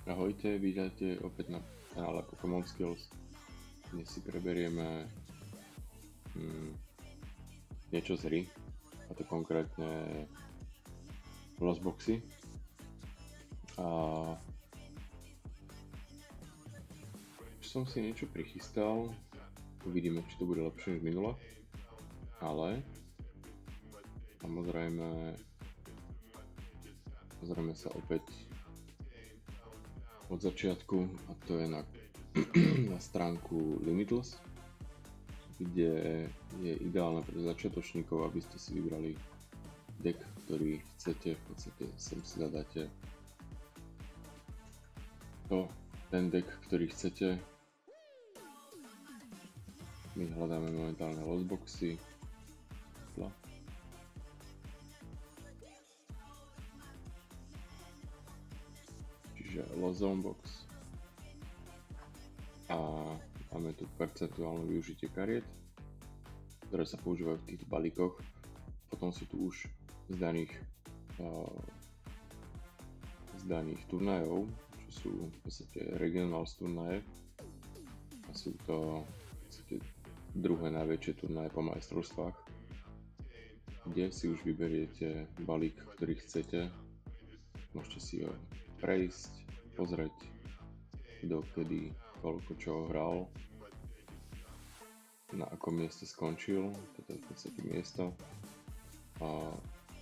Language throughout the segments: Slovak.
Ahojte, vítajte opäť na kanále Pokémon Skills. Dnes si preberieme niečo z hry, a to konkrétne Lostboxy. A už som si niečo prichystal, uvidíme, či to bude lepšie než minule, ale samozrejme pozrieme sa opäť od začiatku, a to je na stránku Limitless, kde je ideálne pre začiatočníkov, aby ste si vybrali deck, ktorý chcete. V podstate sem si zadáte ten deck, ktorý chcete. My hľadáme momentálne Lostboxy. Čiže Lost Zone Box. A máme tu percentuálne využitie kariet, ktoré sa používajú v týchto balíkoch. Potom sú tu už z daných turnajov, čo sú v podstate regionals turnaje. A sú to v podstate druhé najväčšie turnaje po majstrovstvách, kde si už vyberiete balík, ktorý chcete. Môžete si ho prejsť, pozrieť, kto kedy koľko čo hral, na akom mieste skončil. Toto je v podstate miesto a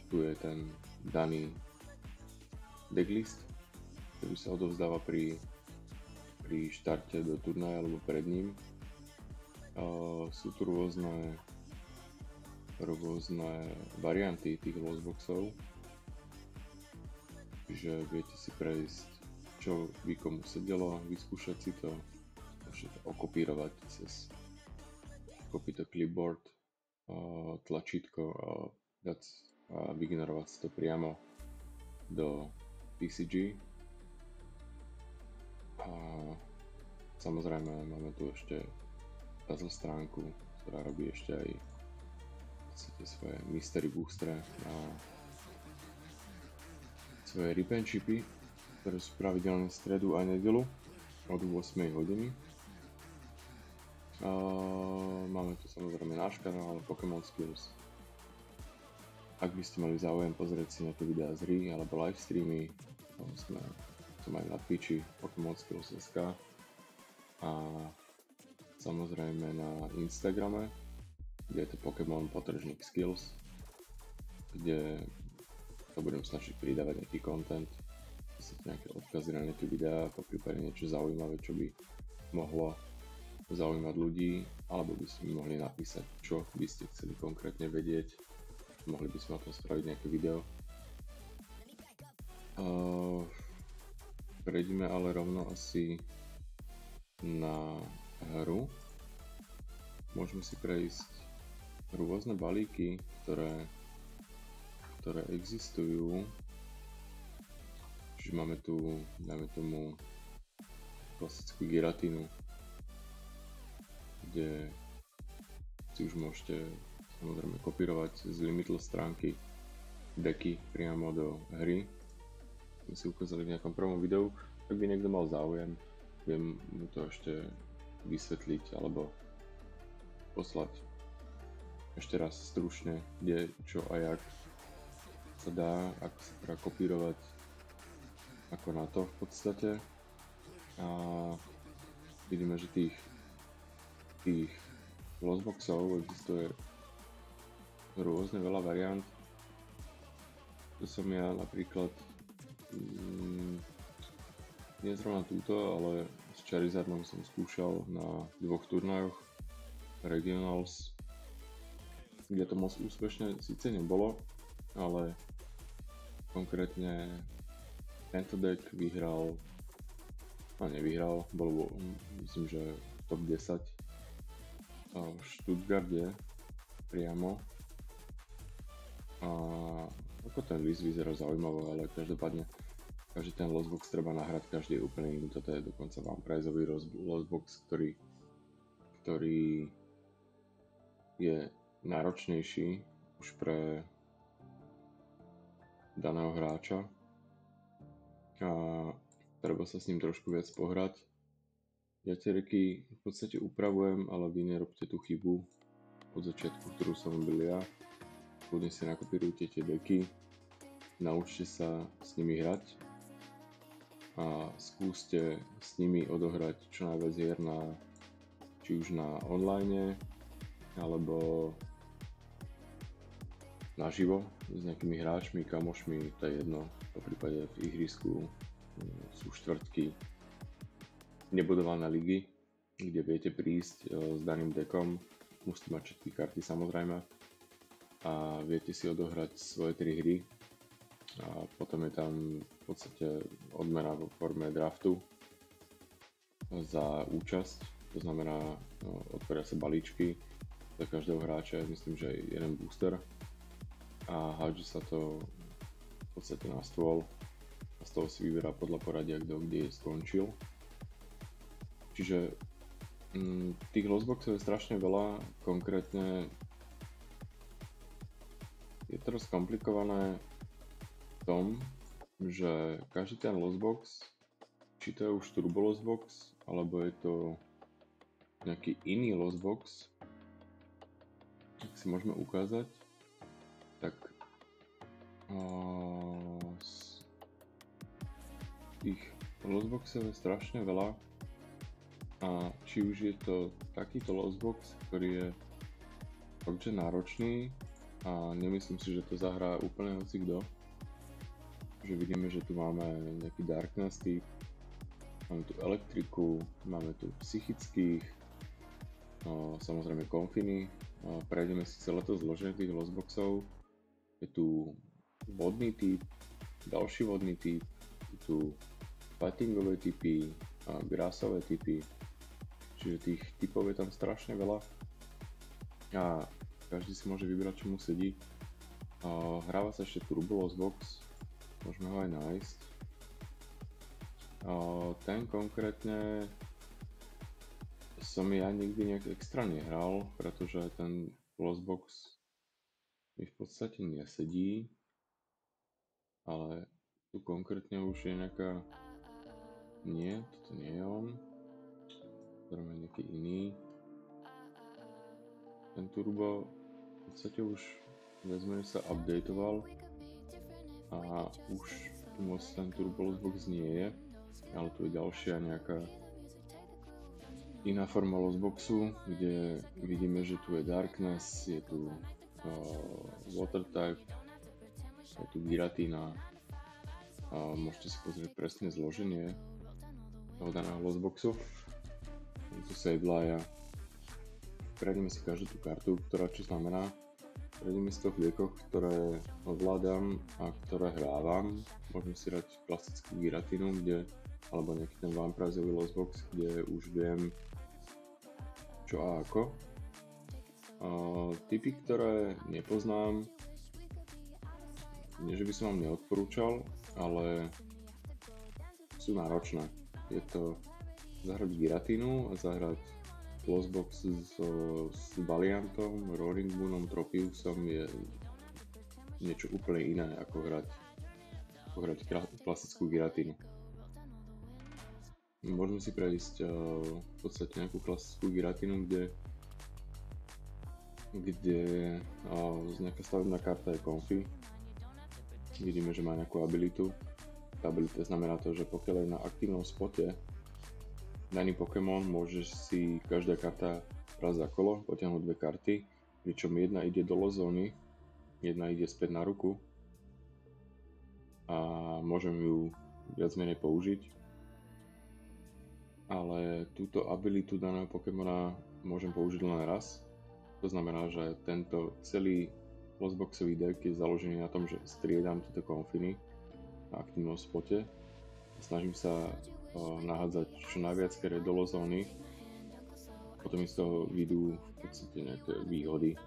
tu je ten daný decklist, ktorý sa odovzdáva pri štarte do turnaja alebo pred ním. Sú tu rôzne varianty tých lostboxov, čiže viete si prejsť, čo by komu sedelo, vyskúšať si to, môžete okopírovať cez kopito clipboard, tlačítko a vygenerovať si to priamo do TCG. A samozrejme máme tu ešte puzzle stránku, ktorá robí ešte aj svoje mystery boostre a svoje repenshipy, ktoré sú pravidelné v stredu aj nedelu od 8 hodiny. Máme tu samozrejme náš kanál Pokémon Skills. Ak by ste mali záujem pozrieť si nejaké videá z hry alebo live streamy, som aj na Twitchi Pokémon Skills.sk a samozrejme na Instagrame, kde je to Pokémon_Skills, kde to budem snažiť pridávať nejaký content, nejaké odkazy na nejaké videá, poprípade niečo zaujímavé, čo by mohlo zaujímať ľudí, alebo by ste mi mohli napísať, čo by ste chceli konkrétne vedieť. Mohli by sme o tom spraviť nejaké video. Prejdeme ale rovno asi na hru. Môžeme si prejsť rôzne balíky, ktoré existujú. Čiže máme tu, dajme tomu, klasickú Giratínu, kde si už môžete samozrejme kopírovať z Limitless stránky decky priamo do hry. My si ukázali v nejakom prvom videu. Ak by niekto mal záujem, viem mu to ešte vysvetliť alebo poslať ešte raz stručne, kde, čo a jak sa dá, ako sa dá kopírovať, ako na to v podstate. A vidíme, že tých lostboxov existuje rôzne veľa variant. To som ja napríklad nie zrovna túto, ale s Charizardom som skúšal na 2 turnajoch Regionals, kde to moc úspešne síce nebolo, ale konkrétne tento deck vyhral, bol myslím, že top 10 v Stuttgarte priamo. A ako ten list vyzerá zaujímavé, ale každopádne každý ten lostbox treba nahrať, každý je úplne iný. Toto je dokonca vamprizový lostbox, ktorý je náročnejší už pre daného hráča. A treba sa s ním trošku viac pohrať. Ja tie reky v podstate upravujem, ale vy nerobte tú chybu od začiatku, ktorú som robil ja. Kľudne si nakopírujte tie deky, naučte sa s nimi hrať a skúste s nimi odohrať čo najviac hier či už na online alebo naživo s nejakými hráčmi, kamošmi, to je jedno. Po prípade v ihrisku sú štvrtky, nebudované ligy, kde viete prísť s daným dekom, musíte mať všetky karty samozrejme a viete si odohrať svoje 3 hry a potom je tam v podstate odmena vo forme draftu za účasť, to znamená otvoria sa balíčky za každého hráča, myslím, že je jeden booster a hádže sa to v podstate na stôl a z toho si vyberá podľa poradia, kto kde skončil. Čiže tých lostboxov je strašne veľa, konkrétne je to dosť komplikované v tom, že každý ten lostbox, či to je už turbo lostbox, alebo je to nejaký iný lostbox, ak si môžeme ukázať, tak tých lostboxov je strašne veľa. A či už je to takýto lostbox, ktorý je fakt náročný a nemyslím si, že to zahrá úplne hocikdo. Že vidíme, že tu máme nejaký Darkness typ, máme tu elektriku, máme tu psychických, samozrejme konfiny. Prejdeme si celé to zloženie tých lostboxov. Je tu vodný typ, ďalší vodný typ, je tu fightingové typy, grasové typy. Čiže tých typov je tam strašne veľa a každý si môže vybrať, čo mu sedí. Hráva sa ešte turbo lostbox, môžeme ho aj nájsť. Ten konkrétne som ja nikdy nejak extra nehral, pretože ten lostbox mi v podstate nesedí, ale tu konkrétne už je nejaká... Nie, toto nie je on. Zároveň nejaký iný. Ten turbo v podstate už vezme, sa updateoval a už tu moc ten turbo lostbox nie je, ale tu je ďalšia nejaká iná forma lostboxu, kde vidíme, že tu je Darkness, je tu Water type, je tu Giratina a môžete si pozrieť presné zloženie toho daného lostboxu. Tu Sableye. Prejdeme si každú tú kartu, ktorá čo znamená. Prejdeme si to v liekoch, ktoré ovládam a ktoré hrávam. Môžem si dať klasickú Giratinu, alebo nejaký ten Vampirizový lostbox, kde už viem čo a ako. Typy, ktoré nepoznám, nie že by som vám neodporúčal, ale sú náročné. Je to zahrať Giratinu a zahrať lostbox s Valiantom, Roaring Moonom, Tropiusom je niečo úplne iné ako hrať klasickú Giratinu. Môžeme si prejsť v podstate nejakú klasickú Giratinu, kde nejaká stavebná karta je Confi. Vidíme, že má nejakú abilitu. Tá abilita znamená to, že pokiaľ je na aktívnom spote daný Pokémon, môže si každá karta raz za kolo potiahnuť 2 karty, pričom jedna ide do lozóny, jedna ide späť na ruku a môžem ju viac menej použiť. Ale túto abilitu daného Pokémona môžem použiť len raz. To znamená, že tento celý lostboxový deck je založený na tom, že striedam tieto konfiny na aktívnom spote. Snažím sa nahádzať čo najviac kere do lozóny. Potom z toho vyjdú v podstate nejaké výhody.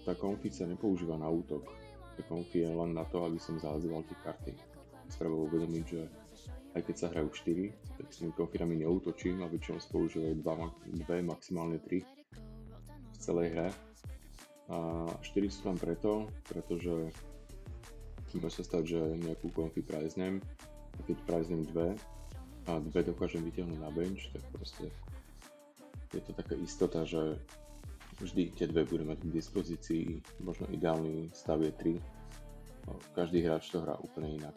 Tá konfi sa nepoužíva na útok. Tá konfi je len na to, aby som zahádzoval tie karty. Treba uvedomiť, že aj keď sa hrajú 4, tak s tými konfinami neútočím a väčšinou sa používajú 2, maximálne 3 v celej hre. A 4 sú tam pretože môže sa stať, že nejakú konfi prajznem A keď priznem dve a dve dokážem vytiahnuť na bench, tak proste je to taká istota, že vždy tie dve budeme mať k dispozícii, možno ideálny stav je 3. Každý hráč to hrá úplne inak.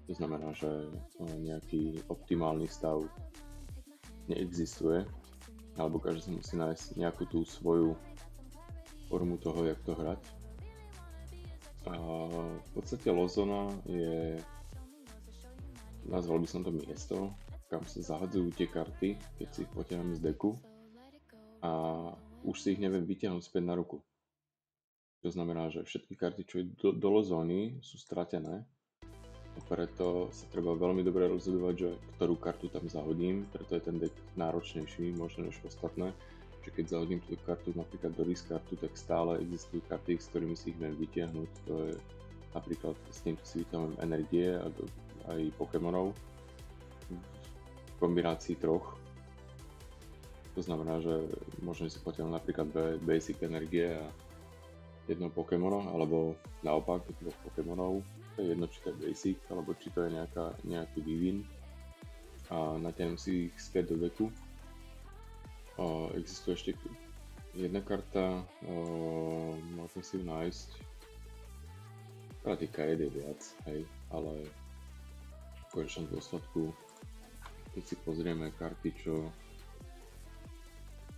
To znamená, že nejaký optimálny stav neexistuje, alebo každý si musí nájsť nejakú tú svoju formu toho, jak to hrať. A v podstate Lozona je, nazval by som to miesto, kam sa zahadzujú tie karty, keď si ich potiahnem z deku a už si ich neviem vytiahnuť späť na ruku. To znamená, že všetky karty, čo idú do Lozóny, sú stratené. A preto sa treba veľmi dobre rozhodovať, že ktorú kartu tam zahodím, preto je ten deck náročnejší možno než ostatné. Že keď zahodím túto kartu napríklad do diskartu, tak stále existujú karty, s ktorými si ich viem vytiahnuť. To je napríklad s týmto si vytiahnujem energie a aj Pokémonov v kombinácii troch. To znamená, že môžem si potiahnuť napríklad dve basic energie a jedno Pokémona, alebo naopak dvoch Pokémonov. To je jedno, či to je basic, alebo či to je nejaký vývin. A natiahnem si ich späť do deku. Existuje ešte jedna karta, môžem si ju nájsť. Teda tých kariet je viac, hej, ale v konečnom dôsledku, keď si pozrieme karty, čo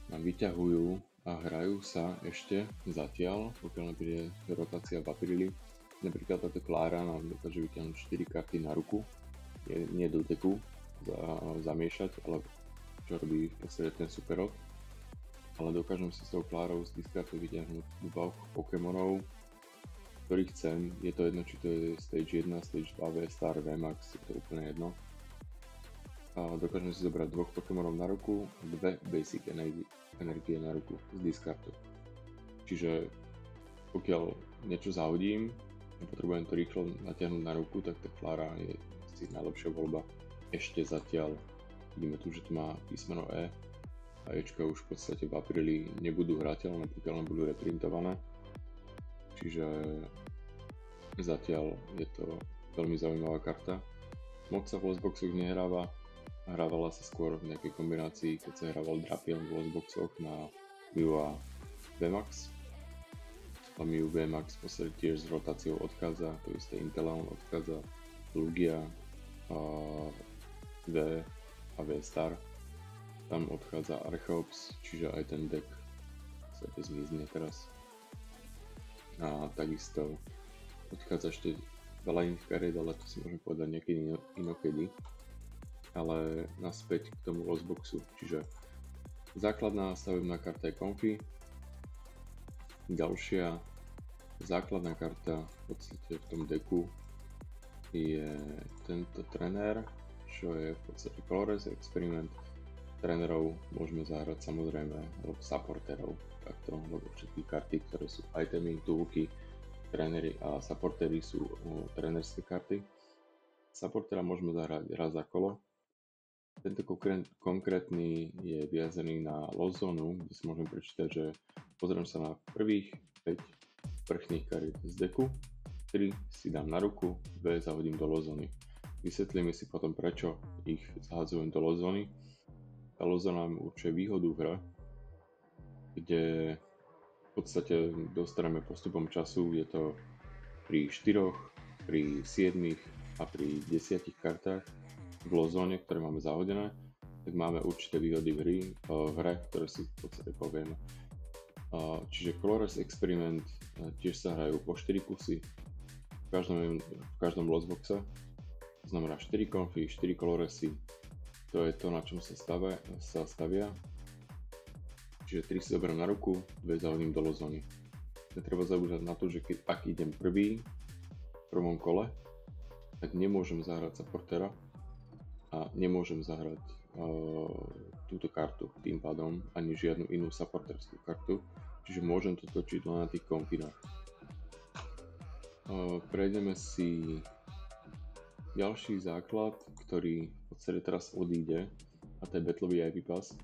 nám vyťahujú a hrajú sa ešte zatiaľ, pokiaľ nepríde rotácia v apríli. Napríklad táto Klára nám dokáže vyťahnuť 4 karty na ruku, nie do deku zamiešať, ale čo robí v podstate ten Superrok. Ale dokážem si s tou Klárou z diskartu vyťahnuť dvoch Pokémonov, ktorých chcem. Je to jedno, či to je Stage 1, Stage 2, V-Star, V-Max, je to úplne jedno. A dokážem si zobrať dvoch Pokémonov na ruku, dve basic energie na ruku z diskartu. Čiže pokiaľ niečo zahodím a potrebujem to rýchlo natiahnuť na ruku, tak tá Klára je asi najlepšia voľba. Ešte zatiaľ vidíme tu, že to má písmeno E a Ečka už v podstate v apríli nebudú hrateľné, pokiaľ nebudú reprintované. Čiže zatiaľ je to veľmi zaujímavá karta. Moc sa v losboxoch nehráva, hrávala sa skôr v nejakej kombinácii, keď sa hrával Drapion v losboxoch na Mew a VMAX. A Mew VMAX v podstate tiež s rotáciou odchádza, to isté Inteleon odchádza, Lugia, V a V-Star. Tam odchádza Archeops, čiže aj ten deck sa zmizne teraz. A takisto odchádza ešte veľa iných kariet, ale to si môžem povedať niekedy inokedy. Ale naspäť k tomu losboxu, čiže základná stavebná karta je Comfy, ďalšia základná karta v podstate v tom deku je tento trenér, čo je v podstate Colorless Experiment. Trénerov môžeme zahrať samozrejme, alebo supporterov, takto, lebo všetky karty, ktoré sú itemy, toolky, tréneri a supportery sú trénerské karty. Supportera môžeme zahrať raz za kolo. Tento konkrétny je viazaný na Lozonu, kde si môžem prečítať, že pozriem sa na prvých 5 vrchných kariet z deku, 3 si dám na ruku, 2 zahodím do Lozony. Vysvetlíme si potom, prečo ich zahadzujem do Lozony. Tá Lozona nám určuje výhodu v hre, kde v podstate dostaneme postupom času, je to pri 4, pri 7 a pri 10 kartách v Lozone, ktoré máme zahodené, tak máme určité výhody v hre, ktoré si v podstate povieme. Čiže Colorless Experiment tiež sa hrajú po 4 kusy v každom losboxe. To znamená 4 Comfy, 4 Colorlessy. To je to, na čom sa stavia. Čiže 3 si zoberiem na ruku, 2 zahodím do Lozony. Netreba zabúdať na to, že ak idem prvý v prvom kole, tak nemôžem zahrať supportera a nemôžem zahrať túto kartu tým pádom ani žiadnu inú supporterskú kartu, čiže môžem to točiť len na tých konfinách. Prejdeme si ďalší základ, ktorý v podstate teraz odíde, a to je Battle VIP Pass.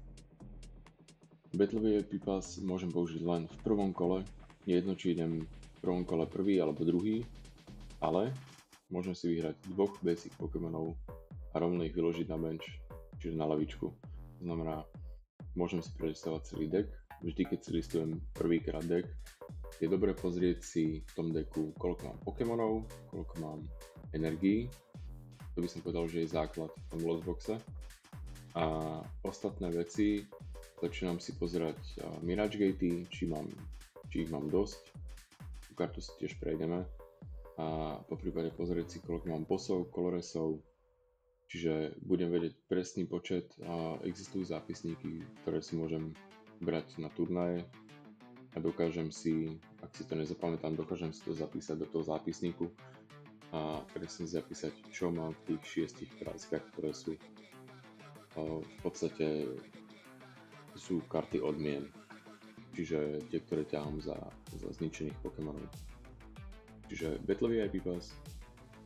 Battle VIP Pass môžem použiť len v prvom kole, je jedno, či idem v prvom kole prvý alebo druhý, ale môžem si vyhrať dvoch basic Pokémonov a rovno ich vyložiť na bench, čiže na lavičku. To znamená, môžem si prelistovať celý deck. Vždy, keď si listujem prvýkrát deck, je dobré pozrieť si v tom decku, koľko mám Pokémonov, koľko mám energií. To by som povedal, že je základ v tom Lostboxe. A ostatné veci začínam si pozerať Mirage Gatey, či ich mám dosť. Tú kartu si tiež prejdeme. A poprípade pozrieť si, koľko mám bossov, Coloresov. Čiže budem vedieť presný počet a existujú zápisníky, ktoré si môžem brať na turnaje a dokážem si, ak si to nezapamätám, dokážem si to zapísať do toho zápisníku a presne zapísať, čo mám v tých 6 práskach, ktoré sú v podstate sú karty odmien, čiže tie, ktoré ťahám za zničených Pokémonov. Čiže Battle VIP Pass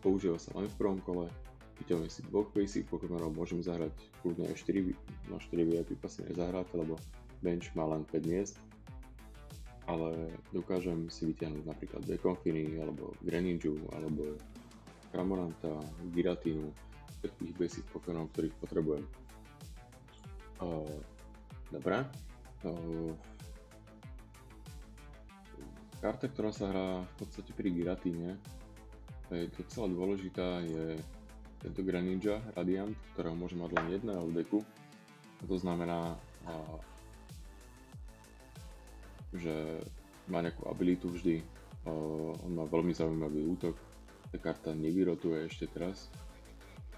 používa sa len v prvom kole, vyťahujem si dvoch basic Pokémonov, môžem zahrať kľudne aj 4 VIP Passy nezahrať, lebo bench má len 5 miest, ale dokážem si vyťahnuť napríklad Deconfiny, alebo Greninju, alebo Cramoranta, Giratínu, všetkých basic Pokémonov, ktorých potrebujem. Dobre. Karta, ktorá sa hrá v podstate pri Giratíne, je docela dôležitá, je tento Greninja Radiant, ktorého môžem mať len jedného v deku. To znamená, že má nejakú abilitu vždy, on má veľmi zaujímavý útok, tá karta nevyrotuje ešte teraz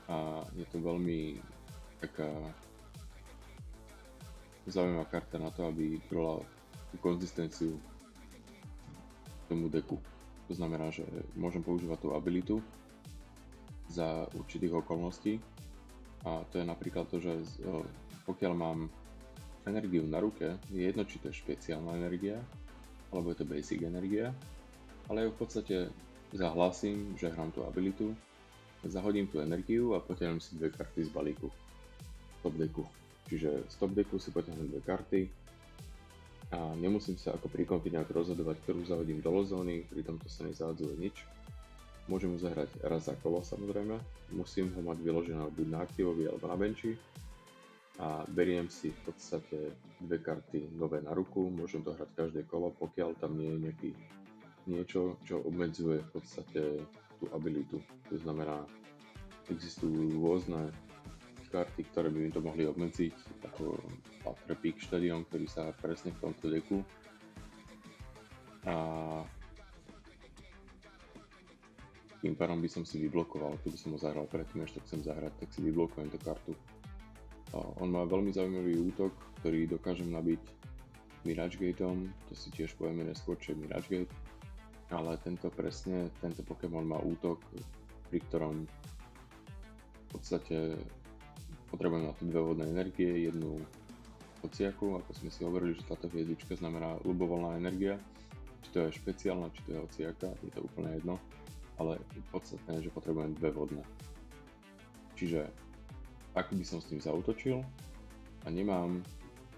a je to veľmi taká zaujímavá karta na to, aby brala tú konzistenciu tomu deku. To znamená, že môžem používať tú abilitu za určitých okolností a to je napríklad to, že pokiaľ mám energiu na ruke, je jedno, či to je špeciálna energia alebo je to basic energia, ale ja v podstate zahlasím, že hrám tú abilitu, zahodím tú energiu a potiahnem si dve karty z balíku top decku. Čiže z top decku si potiahnem dve karty a nemusím sa ako pri konfi nejak rozhodovať, ktorú zahodím do lozóny, pri tomto sa nezahadzuje nič. Môžem ho zahrať raz za kolo samozrejme, musím ho mať vyložené buď na aktívovi alebo na benči a beriem si v podstate dve karty nové na ruku, môžem to hrať každé kolo, pokiaľ tam nie je niečo, čo obmedzuje v podstate tú abilitu. To znamená, existujú rôzne karty, ktoré by mi to mohli obmedziť, ako Patre Peak Stadium, ktorý sa presne v tomto deku. A tým pádom by som si vyblokoval, keby som ho zahral predtým, ešte chcem zahrať, tak si vyblokujem tú kartu. On má veľmi zaujímavý útok, ktorý dokážem nabiť Mirage Gateom, to si tiež povieme neskôr, čo je Mirage Gate. Ale tento Pokémon má útok, pri ktorom v podstate potrebujem na to dve vodné energie, jednu hociaku, ako sme si hovorili, že táto hviezdička znamená ľubovoľná energia, či to je špeciálna, či to je hociaka, je to úplne jedno, ale podstatné je, že potrebujem dve vodné. Čiže ak by som s tým zaútočil a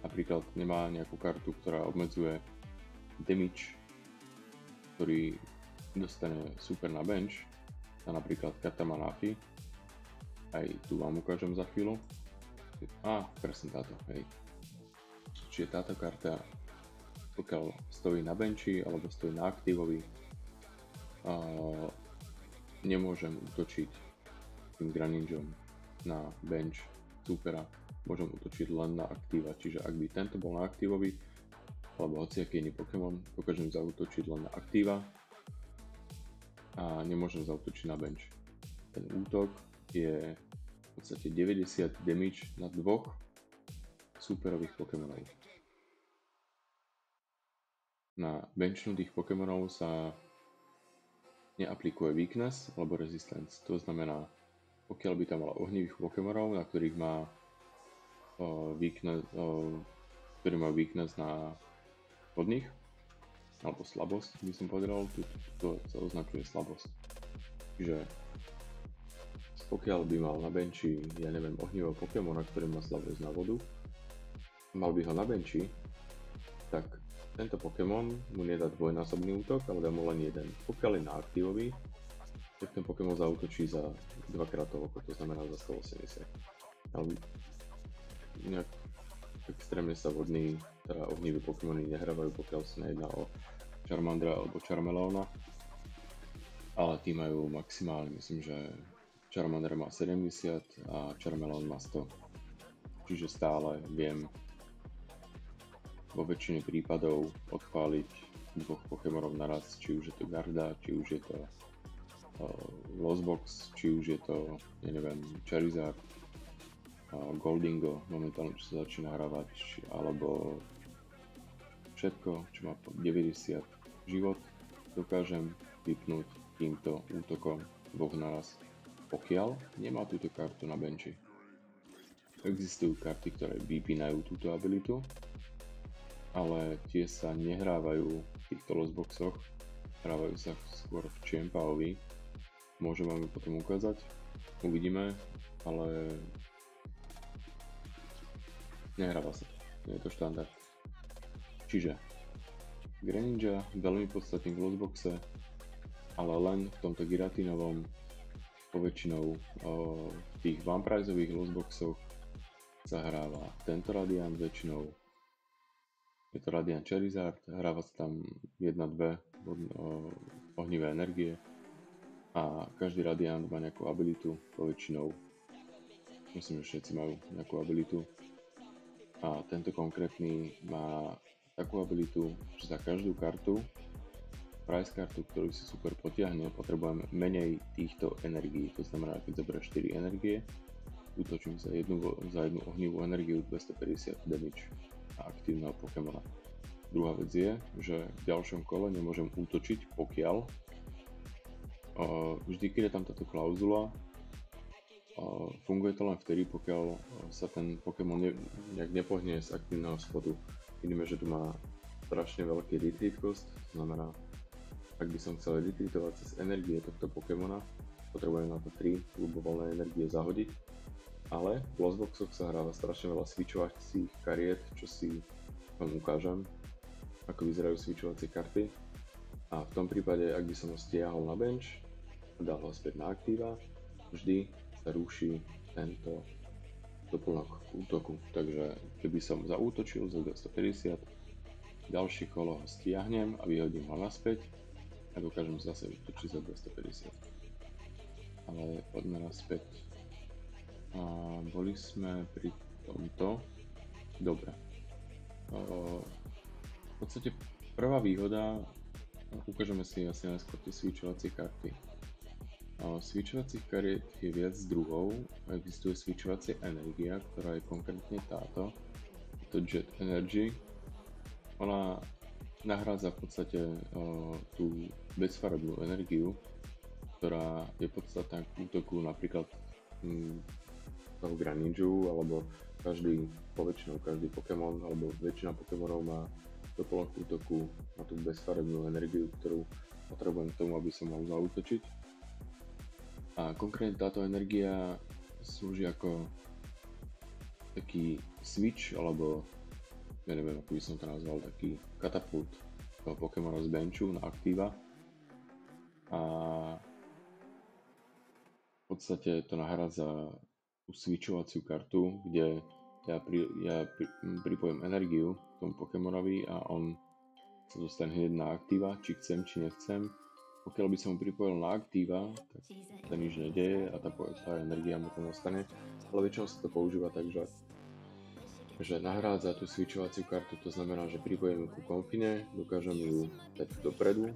napríklad nemá nejakú kartu, ktorá obmedzuje damage, ktorý dostane super na bench, a napríklad karta Manafi, aj tu vám ukážem za chvíľu. Presne táto, hej. Čiže táto karta, pokiaľ stojí na benči alebo stojí na aktívovi, nemôžem útočiť tým Greninjom na bench supera, môžem útočiť len na aktíva, čiže ak by tento bol na aktívovi, alebo hociaký iný Pokémon, dokážem zaútočiť len na aktíva a nemôžem zaútočiť na bench. Ten útok je v podstate 90 damage na dvoch superových Pokémonov. Na benchnutých Pokémonov sa neaplikuje weakness alebo resistance. To znamená, pokiaľ by tam mal ohnivých Pokémonov, na ktorých má weakness na vodných, alebo slabosť, by som povedal, to sa označuje slabosť. Čiže pokiaľ by mal na benči, ohnivého Pokémona, ktorý má slabosť na vodu, mal by ho na benči, tak tento Pokémon mu nedá dvojnásobný útok, ale dá mu len jeden. Pokiaľ je na aktívovi, tak ten Pokémon zaútočí za 2x toľko, to znamená za 180. Ale nejak extrémne sa teda ohnivé Pokémony nehrávajú, pokiaľ sa nejedná o Charmandra alebo Charmeleona. Ale tí majú maximálne, myslím, že Charmander má 70 a Charmeleon má 100. Čiže stále viem vo väčšine prípadov odpáliť dvoch Pokémonov naraz, či už je to Garda, či už je to Lostbox, či už je to, ja neviem, Charizard, Goldingo, momentálne čo sa začína hrávať, alebo všetko, čo má po 90 život, dokážem vypnúť týmto útokom dvoch naraz, pokiaľ nemá túto kartu na benči. Existujú karty, ktoré vypínajú túto abilitu, ale tie sa nehrávajú v týchto lostboxoch, hrávajú sa skôr v Champaovi. Môžem vám ju potom ukázať, uvidíme, ale nehráva sa to, nie je to štandard. Čiže Greninja veľmi podstatný v lostboxe, ale len v tomto Giratinovom, poväčšinou v tých Vamprizeových lostboxoch sa hráva tento Radiant väčšinou. Je to Radiant Charizard, hráva sa tam 1-2 ohnivé energie a každý Radiant má nejakú abilitu, poväčšinou. Myslím, že všetci majú nejakú abilitu. A tento konkrétny má takú abilitu, že za každú kartu, price kartu, ktorú si super potiahne, potrebujem menej týchto energií. To znamená, keď zoberieš 4 energie, útočím za jednu ohnivú energiu 250 damage a aktívneho Pokémona. Druhá vec je, že v ďalšom kole nemôžem útočiť, pokiaľ vždy, keď je tam táto klauzula, funguje to len vtedy, pokiaľ sa ten Pokémon nejak nepohne z aktívneho spodu. Vidíme, že tu má strašne veľký retreat cost, to znamená, ak by som chcel retreatovať cez energie tohto Pokémona, potrebujem na to 3 ľubovoľné energie zahodiť, ale v lostboxoch sa hráva strašne veľa switchovacích kariet, čo si vám ukážem, ako vyzerajú switchovacie karty. A v tom prípade, ak by som ho stiahol na bench a dal ho späť na aktíva, vždy sa ruší tento doplnok útoku. Takže keby som zaútočil za 250, ďalšie kolo ho stiahnem a vyhodím ho naspäť a dokážem zase útočiť za 250. Ale poďme naspäť. Boli sme pri tomto. Dobre. V podstate prvá výhoda, ukážeme si asi najskôr tie switchovacie karty. Switchovacích kariet je viac druhov, existuje switchovacia energia, ktorá je konkrétne táto, je to Jet Energy. Ona nahrádza v podstate tú bezfarebnú energiu, ktorá je podstatná k útoku napríklad toho Greninju, alebo poväčšinou každý Pokémon, alebo väčšina Pokémonov má doplnok útoku na tú bezfarebnú energiu, ktorú potrebujem k tomu, aby som mohol zaútočiť. A konkrétne táto energia slúži ako taký switch, alebo ja neviem, ako by som to nazval, taký katapult toho Pokémona z benchu na aktíva. A v podstate to nahrádza tú switchovaciu kartu, kde ja pripojím energiu k tomu Pokémonovi a on sa dostane hneď na aktíva, či chcem, či nechcem. Pokiaľ by som ho pripojil na aktíva, tak sa nič nedeje a tá energia mu tam ostane. Ale väčšinou sa to používa tak, že nahrádza tú switchovaciu kartu, to znamená, že pripojím ku Konfine, dokážem ju dať dopredu,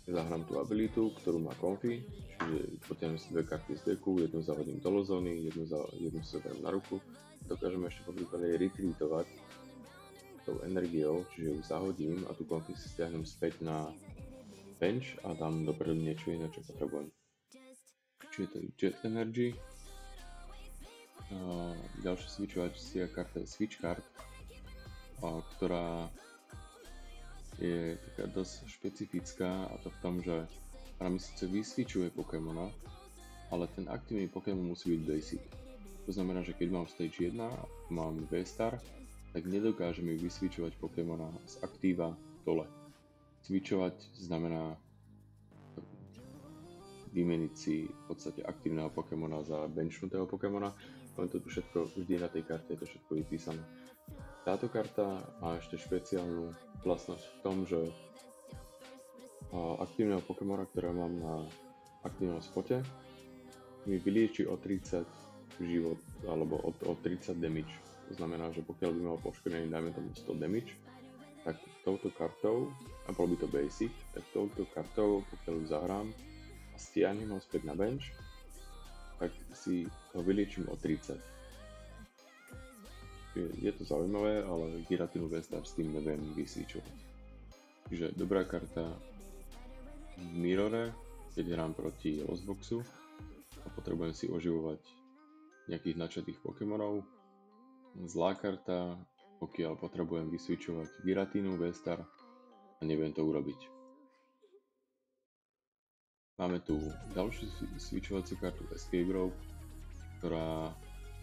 zahrám tú abilitu, ktorú má Konfi, čiže potiahnem si dve karty z deku, jednu zahodím do lozóny, jednu si zoberiem na ruku. Dokážem ešte po prípade retreatovať tou energiou, čiže ju zahodím a tú Konfi si stiahnem späť na bench a dám dopredu niečo iné, čo potrebujem. Čiže to je Jet Energy. Ďalšia switchovacia karta je Switch Card, ktorá je taká dosť špecifická, a to v tom, že ona mi síce vyswitchuje Pokémona, ale ten aktívny Pokémon musí byť basic. To znamená, že keď mám stage 1 a mám V-Star, tak nedokážem mi vyswitchovať Pokémona z aktíva dole. Switchovať znamená vymeniť si v podstate aktívneho Pokémona za benchnutého Pokémona, len to tu všetko, vždy na tej karte je to všetko vypísané. Táto karta má ešte špeciálnu vlastnosť v tom, že aktívneho Pokémona, ktorého mám na aktívnom spote, mi vylieči o 30 život, alebo o 30 damage. To znamená, že pokiaľ by mal poškodený, dajme tomu 100 damage, tak touto kartou, a bol by to basic, tak touto kartou, pokiaľ ju zahrám a stiahnem ho späť na bench, tak si ho vyliečím o 30. Je to zaujímavé, ale Giratina Vestar s tým neviem vysvičovať. Čiže dobrá karta v Mirrore, keď hrám proti Lostboxu a potrebujem si oživovať nejakých načatých Pokémonov. Zlá karta, pokiaľ potrebujem vysvičovať Giratinu Vestar a neviem to urobiť. Máme tu ďalšiu switchovaciu kartu Escape Rope, ktorá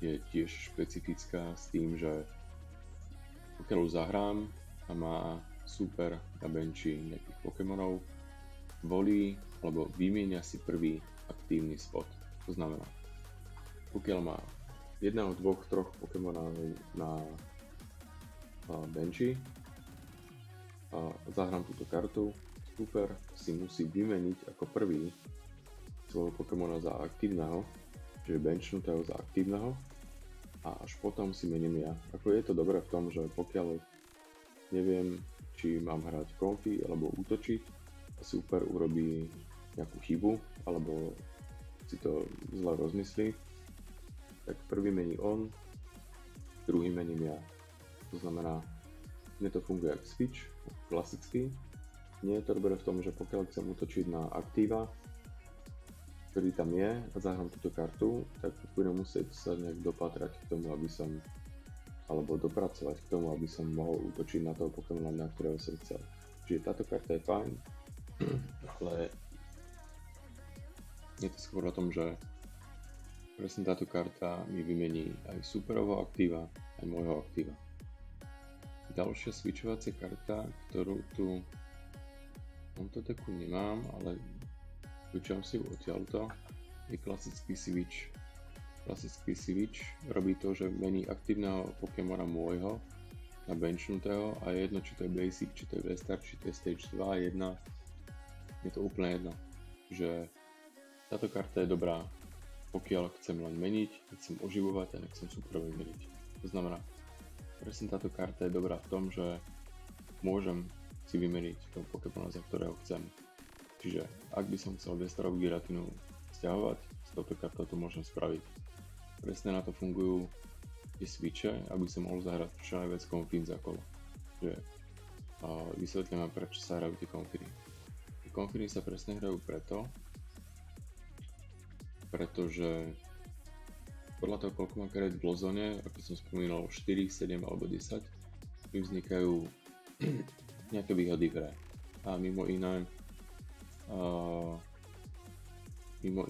je tiež špecifická s tým, že pokiaľ ju zahrám a má super na benchi nejakých Pokémonov, volí alebo vymieňa si prvý aktívny spot. To znamená, pokiaľ má jedného, dvoch, troch Pokémonov na benchi a zahrám túto kartu, super si musí vymeniť ako prvý svojho Pokémona za aktívneho, čiže benchnutého za aktívneho, a až potom si mením ja. Ako je to dobré v tom, že pokiaľ neviem, či mám hrať konfy alebo útočiť, a super urobí nejakú chybu alebo si to zle rozmyslí, tak prvý mení on, druhý mením ja. To znamená, mne to funguje ako switch, klasický. Nie je to dobré v tom, že pokiaľ chcem útočiť na aktíva, ktorý tam je, a zahrám túto kartu, tak budem musieť sa nejak dopatrať k tomu, aby som, alebo dopracovať k tomu, aby som mohol útočiť na toho Pokémona, na ktorého som chcel. Čiže táto karta je fajn, ale je to skôr o tom, že presne táto karta mi vymení aj superového aktíva, aj môjho aktíva. Ďalšia switchovacia karta, ktorú tu v tomto deku nemám, ale switchom si ju odtiaľto, je klasický switch. Klasický switch robí to, že mení aktívneho Pokémona môjho na benchnutého a je jedno, či to je basic, či to je Vestar, či to je stage 2, 1, je to úplne jedno. Že táto karta je dobrá, pokiaľ chcem len meniť, nechcem oživovať a nechcem superové meniť. To znamená, presne táto karta je dobrá v tom, že môžem si vymeniť toho Pokémona, za ktorého chcem. Čiže ak by som chcel Vestarovú Giratinu stiahovať, s touto kartou to môžem spraviť. Presne na to fungujú tie switche, aby som mohol zahrať čo najviac konfín za kolo. Čiže vysvetlím vám, prečo sa hrajú tie konfíny. Tie konfíny sa presne hrajú pretože podľa toho, koľko má kariet v Lozone, ako som spomínal, 4, 7 alebo 10, im vznikajú nejaké výhody v hre. A mimo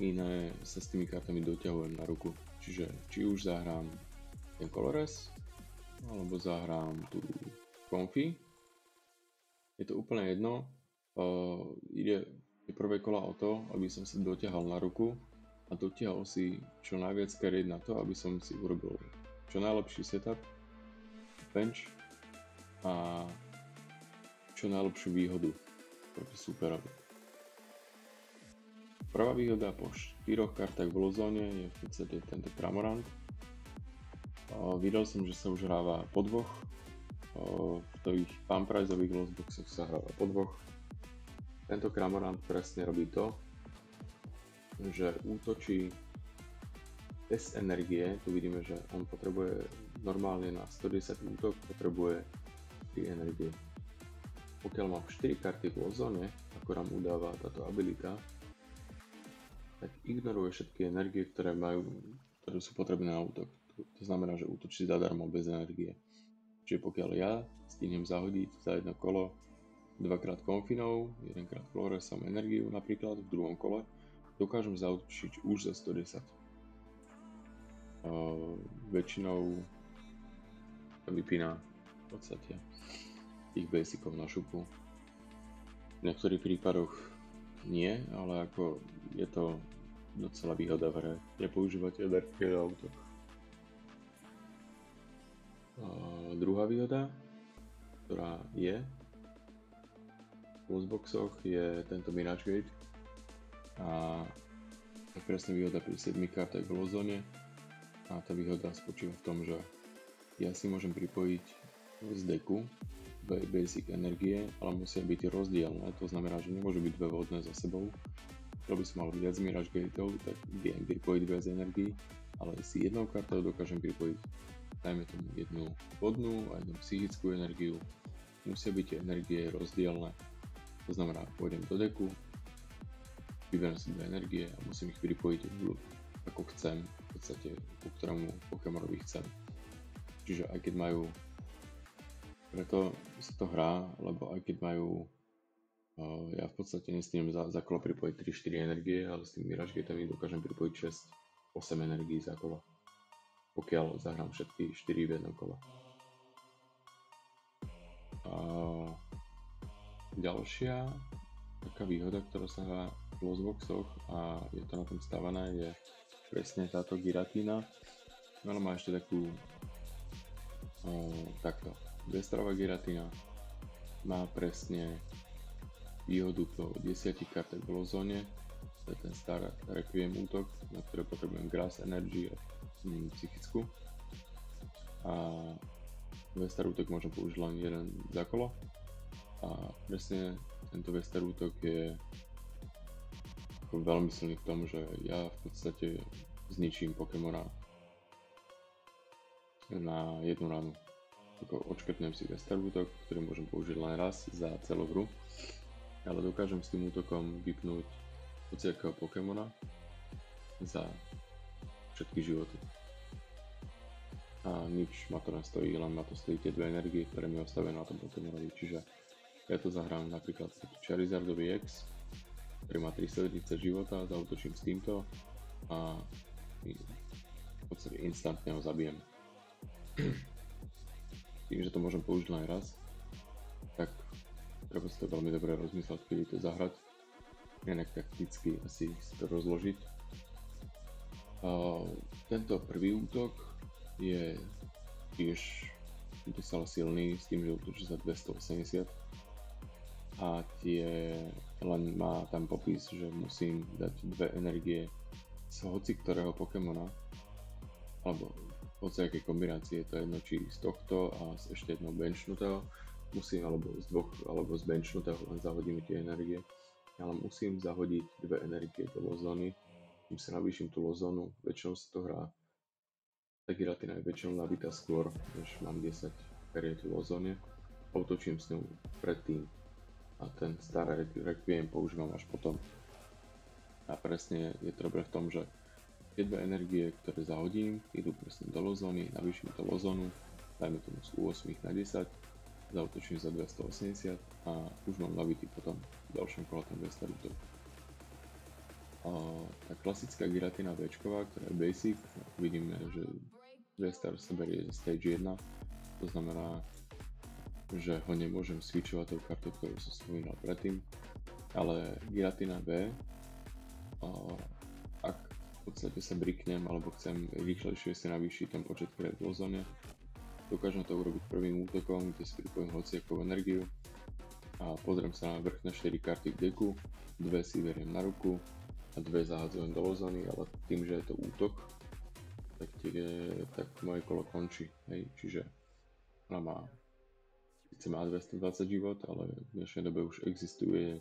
iné sa s tými kartami doťahujem na ruku. Čiže či už zahrám ten Colores, alebo zahrám tú Konfi, je to úplne jedno. Ide prvé kola o to, aby som sa doťahal na ruku a dotiahol si čo najviac kariet na to, aby som si urobil čo najlepší setup, bench a čo najlepšiu výhodu proti superovi. Prvá výhoda po 4 kartách v Lozone je v podstate tento Cramorant. Videl som, že sa už hráva po dvoch, v tých Pumprizeových Lostboxoch sa hráva po dvoch. Tento Cramorant presne robí to, že útočí bez energie. Tu vidíme, že on potrebuje normálne na 110 útok, potrebuje 3 energie. Pokiaľ mám 4 karty v Lozone, ako nám udáva táto abilita, tak ignoruje všetky energie, ktoré sú potrebné na útok. To znamená, že útočí zadarmo bez energie. Čiže pokiaľ ja stihnem zahodiť za jedno kolo 2x Konfinov, 1x Floresom energiu napríklad v druhom kole, dokážem zaútočiť už za 110. Väčšinou vypína v podstate tých basicov na šupu. V niektorých prípadoch nie, ale ako je to docela výhoda v hre, nepoužívať energie na útok. Druhá výhoda, ktorá je v lootboxoch, je tento Mirage Gate. A to je presne výhoda pri 7 kartách v lozone. A tá výhoda spočíva v tom, že ja si môžem pripojiť z decku basic energie, ale musia byť rozdielne. To znamená, že nemôžu byť dve vodné za sebou. Keby som mal viac Mirage Gateov, tak viem pripojiť viac energií, ale si jednou kartou dokážem pripojiť, dajme tomu, jednu vodnú a jednu psychickú energiu. Musia byť tie energie rozdielne. To znamená, pôjdem do decku, vyberiem si dve energie a musím ich pripojiť ako chcem, v podstate ku ktorému Pokémonovi chcem. Čiže aj keď majú, preto sa to hrá, lebo aj keď majú, ja v podstate nesmiem za kolo pripojiť 3-4 energie, ale s tým Mirage Gateami dokážem pripojiť 6-8 energií za kolo, pokiaľ zahrám všetky 4 v jednom kole. Ďalšia taká výhoda, ktorá sa hrá v lootboxoch a je to na tom stavané, je presne táto Giratina. Ale má ešte takú takto. Dvestarová Giratina má presne výhodu po 10 kartách v lozone. To je ten Star Requiem útok, na ktoré potrebujem Grass Energy a psychickú. A Vestar útok môžem použiť len jeden za kolo. A presne tento Vestar útok je veľmi silný v tom, že ja v podstate zničím Pokémona na jednu ranu. Odškrtnem si Vestar útok, ktorý môžem použiť len raz za celú hru, ale dokážem s tým útokom vypnúť hociakého Pokémona za všetky životy. A nič ma to nestojí, len ma to stojí tie dve energie, ktoré mi ostavia na tom Pokémonovi. Čiže ja to zahrám napríklad Charizardový X, ktorý má 330 života, zaútočím s týmto a v podstate instantne ho zabijem. Tým, že to môžem použiť len raz, tak treba si to veľmi dobre rozmyslieť, kedy to zahrať, inak takticky asi si to rozložiť. Tento prvý útok je tiež docela silný, s tým, že útočí za 280 a len má tam popis, že musím dať dve energie z hoci ktorého Pokémona, alebo hociakej kombinácie, to je jedno, či z tohto a z ešte jednou benchnutého, musím, alebo z dvoch, alebo z benchnutého len zahodím tie energie, ale musím zahodiť dve energie do lozóny, tým sa navýšim tú lozónu, väčšinou sa to hrá, tá Giratina je väčšinou nabitá skôr, než mám 10 kariet v lozóne, a útočím s ňou predtým a ten Star Requiem používam až potom. A presne je to dobré v tom, že tie dve energie, ktoré zahodím, idú presne do lozóny, navýšim tú lozónu, dajme tomu z 8 na 10, zaútočím za 280 a už mám nabitý potom v ďalšom kole ten Vestar útok. Tá klasická Giratina Včková, ktorá je basic, vidíme, že Vestar sa berie za stage 1, to znamená, že ho nemôžem switchovať tou kartou, ktorú som spomínal predtým, ale Giratina B, ak v podstate sa briknem alebo chcem rýchlejšie si navýšiť ten počet kariet v lozóne, dokážem to urobiť prvým útokom, kde si pripojím hociakú energiu a pozriem sa na vrchné 4 karty k deku, dve si beriem na ruku a dve zahadzujem do lozóny, ale tým, že je to útok, tak moje kolo končí, hej, čiže ona má, síce má 220 život, ale v dnešnej dobe už existuje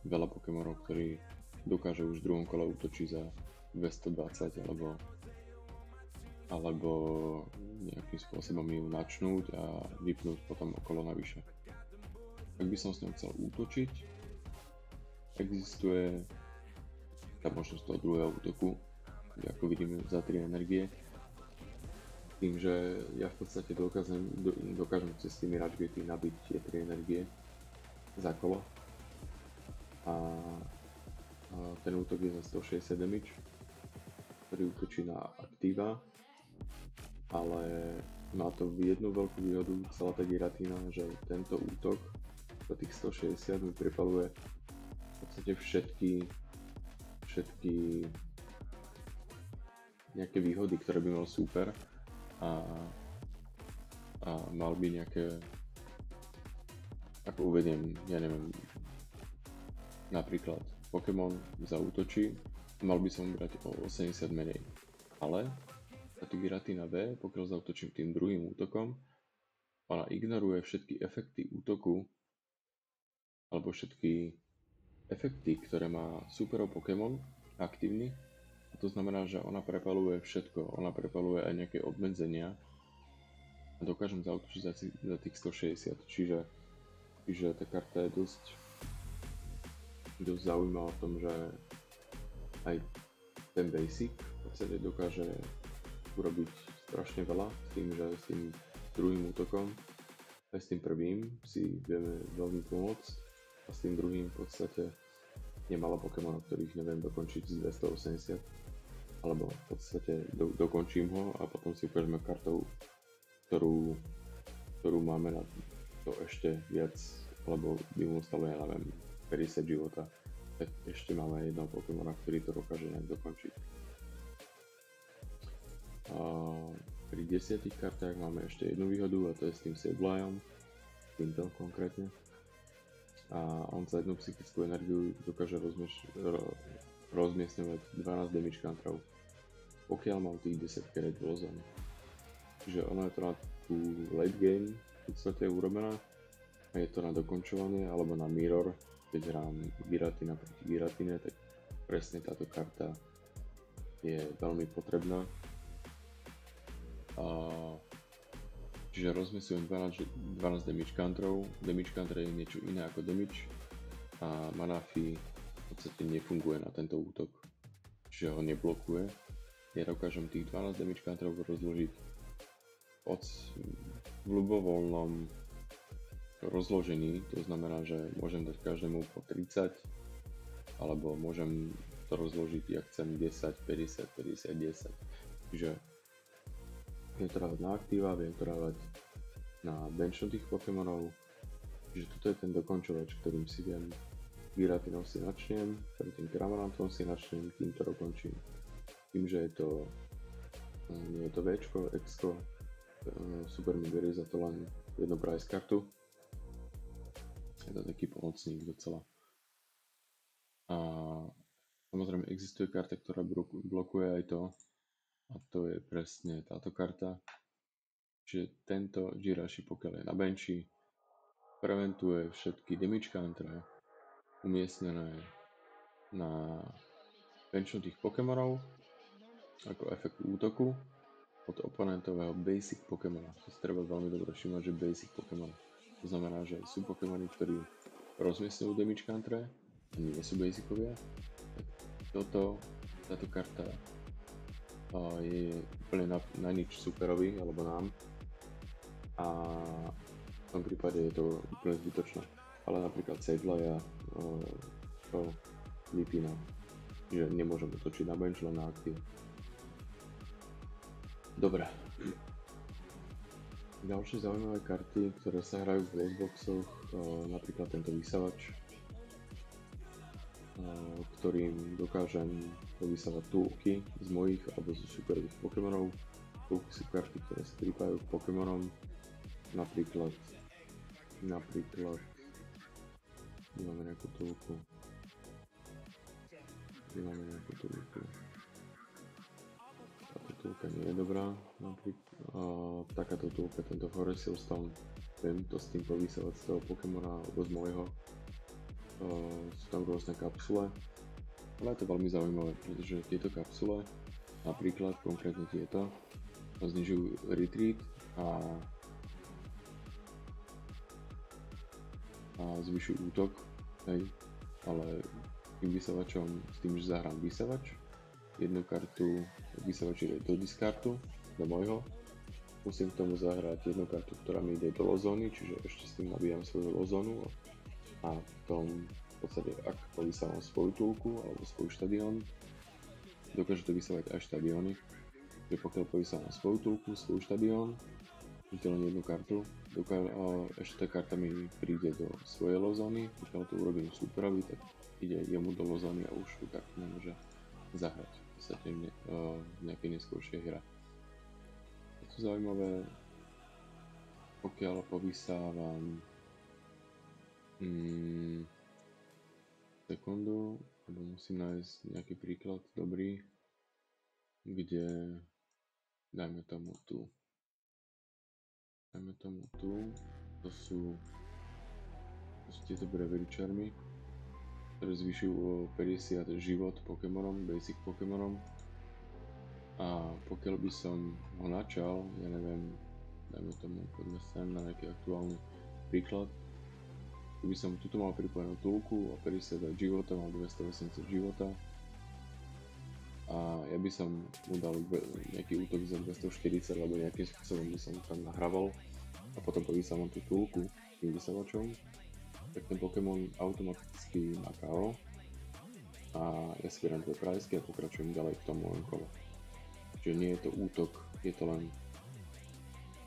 veľa Pokémonov, ktorí dokážu už v druhom kole útočiť za 220 alebo nejakým spôsobom ju načnúť a vypnúť potom okolo navyše. Ak by som s ňou chcel útočiť, existuje tá možnosť toho druhého útoku, kde ako vidíme za 3 energie, tým, že ja v podstate dokážem cez tými Mirage Gatey nabiť tie 3 energie za kolo a ten útok je za 160 damage, ktorý útočí na aktíva, ale má to jednu veľkú výhodu, celá tá Giratina, že tento útok za tých 160 mi pripaluje podstate všetky nejaké výhody, ktoré by mal super a mal by nejaké, ako uvediem, ja neviem, napríklad Pokémon zaútočí, mal by som brať o 80 menej, ale táto Giratina V, pokiaľ zaútočím tým druhým útokom, ona ignoruje všetky efekty útoku alebo všetky efekty, ktoré má superov Pokémon aktívny. A to znamená, že ona prepaluje všetko, ona prepaluje aj nejaké obmedzenia a dokážem zaútočiť za tých 160, čiže tá karta je dosť zaujímavá v tom, že aj ten basic v podstate dokáže urobiť strašne veľa s tým, že s tým druhým útokom aj s tým prvým si vieme veľmi pomôcť a s tým druhým v podstate je málo Pokémonov, ktorých neviem dokončiť z 280 alebo v podstate dokončím ho a potom si ukážeme kartou, ktorú máme na to ešte viac, alebo by mu stalo, ja neviem, 50 života, tak ešte máme jedného Pokémona, ktorý to dokáže nejak dokončiť. A pri 10 kartách máme ešte jednu výhodu a to je s tým Sablayom, týmto konkrétne. A on za jednu psychickú energiu dokáže rozmiestňovať 12 damage counterov, pokiaľ mám tých 10 karet v zóne. Čiže ono je to na tú late game v podstate urobená a je to na dokončovanie alebo na mirror, keď hrám Giratina proti Giratine, tak presne táto karta je veľmi potrebná. Čiže rozmyslujem 12 damage counterov. Damage counter je niečo iné ako damage a Manaphy v podstate nefunguje na tento útok, čiže ho neblokuje. Ja dokážem tých 12 damage counterov rozložiť v ľubovoľnom rozložení, to znamená, že môžem dať každému po 30 alebo môžem to rozložiť, ja chcem 10, 50, 50, 10. Čiže viem to dávať na aktíva, viem to dávať na benchnutých Pokémonov, čiže toto je ten dokončovač, ktorým si viem Giratinou si načnem, tým Cramorantom si načnem, tým to dokončím. Tým, že je to nie je to Včko, Xko, super mi berie za to len jednu price kartu. Je to taký pomocník docela. A samozrejme existuje karta, ktorá blokuje aj to, a to je presne táto karta. Čiže tento Jirachi, pokiaľ je na benchi, preventuje všetky damage countere umiestnené na benchnutých Pokémonov ako efekt útoku od oponentového basic Pokémona. To si treba veľmi dobre všimnúť, že basic Pokémon. To znamená, že sú Pokémony, ktorí rozmiestňujú damage countere a nie sú basicovia. Tak táto karta je úplne na nič superovi alebo nám a v tom prípade je to úplne zbytočné. Ale napríklad Sableye to vypína, že nemôžem otočiť na bench, len na aktív. Dobre. Ďalšie zaujímavé karty, ktoré sa hrajú v lostboxoch, napríklad tento vysavač, ktorým dokážem povysávať túlky z mojich alebo zo superových Pokémonov. Túlky sú karty, ktoré sa pripájajú k Pokémonom, napríklad nemáme nejakú túlku. Táto túlka nie je dobrá, takáto túlka, tento Forest Stone, viem to s tým povysávať z toho Pokémona alebo z môjho. Sú tam rôzne kapsule, ale je to veľmi zaujímavé, pretože tieto kapsule, napríklad konkrétne tieto, znižujú retreat a zvyšujú útok, hej, ale tým vysavačom, s tým, že zahrám vysavač, jednu kartu vysavač ide do diskartu, do môjho, musím k tomu zahrať jednu kartu, ktorá mi ide do lozóny, čiže ešte s tým nabíjam svoju lozónu a potom v podstate ak povysávam svoju túlku alebo svoj štadión, dokáže to vysávať aj štadióny, že pokiaľ povysávam svoju túlku, svoj štadión, to len jednu kartu, ešte tá karta mi príde do svojej lozóny, pokiaľ to urobím superovi, tak ide jemu do lozóny a už tú kartu nemôže zahrať v podstate v nejakej neskôršej hre. Je to zaujímavé, pokiaľ povysávam sekundu, lebo musím nájsť nejaký príklad dobrý, kde dajme tomu tu, to sú tieto Bravery Charmy, ktoré zvyšujú o 50 život Pokémonom, basic Pokémonom. A pokiaľ by som ho načal, ja neviem, dajme tomu, poďme sem na nejaký aktuálny príklad, keby som tuto mal pripojenú túlku o 50 života, mal 280 života a ja by som mu dal nejaký útok za 240, alebo nejakým spôsobom by som tam nahrával a potom povysávam tú túlku tým vysavačom, tak ten Pokémon automaticky má KO a ja si beriem tie prajsky a pokračujem ďalej v tom mojom kole. Čiže nie je to útok, je to len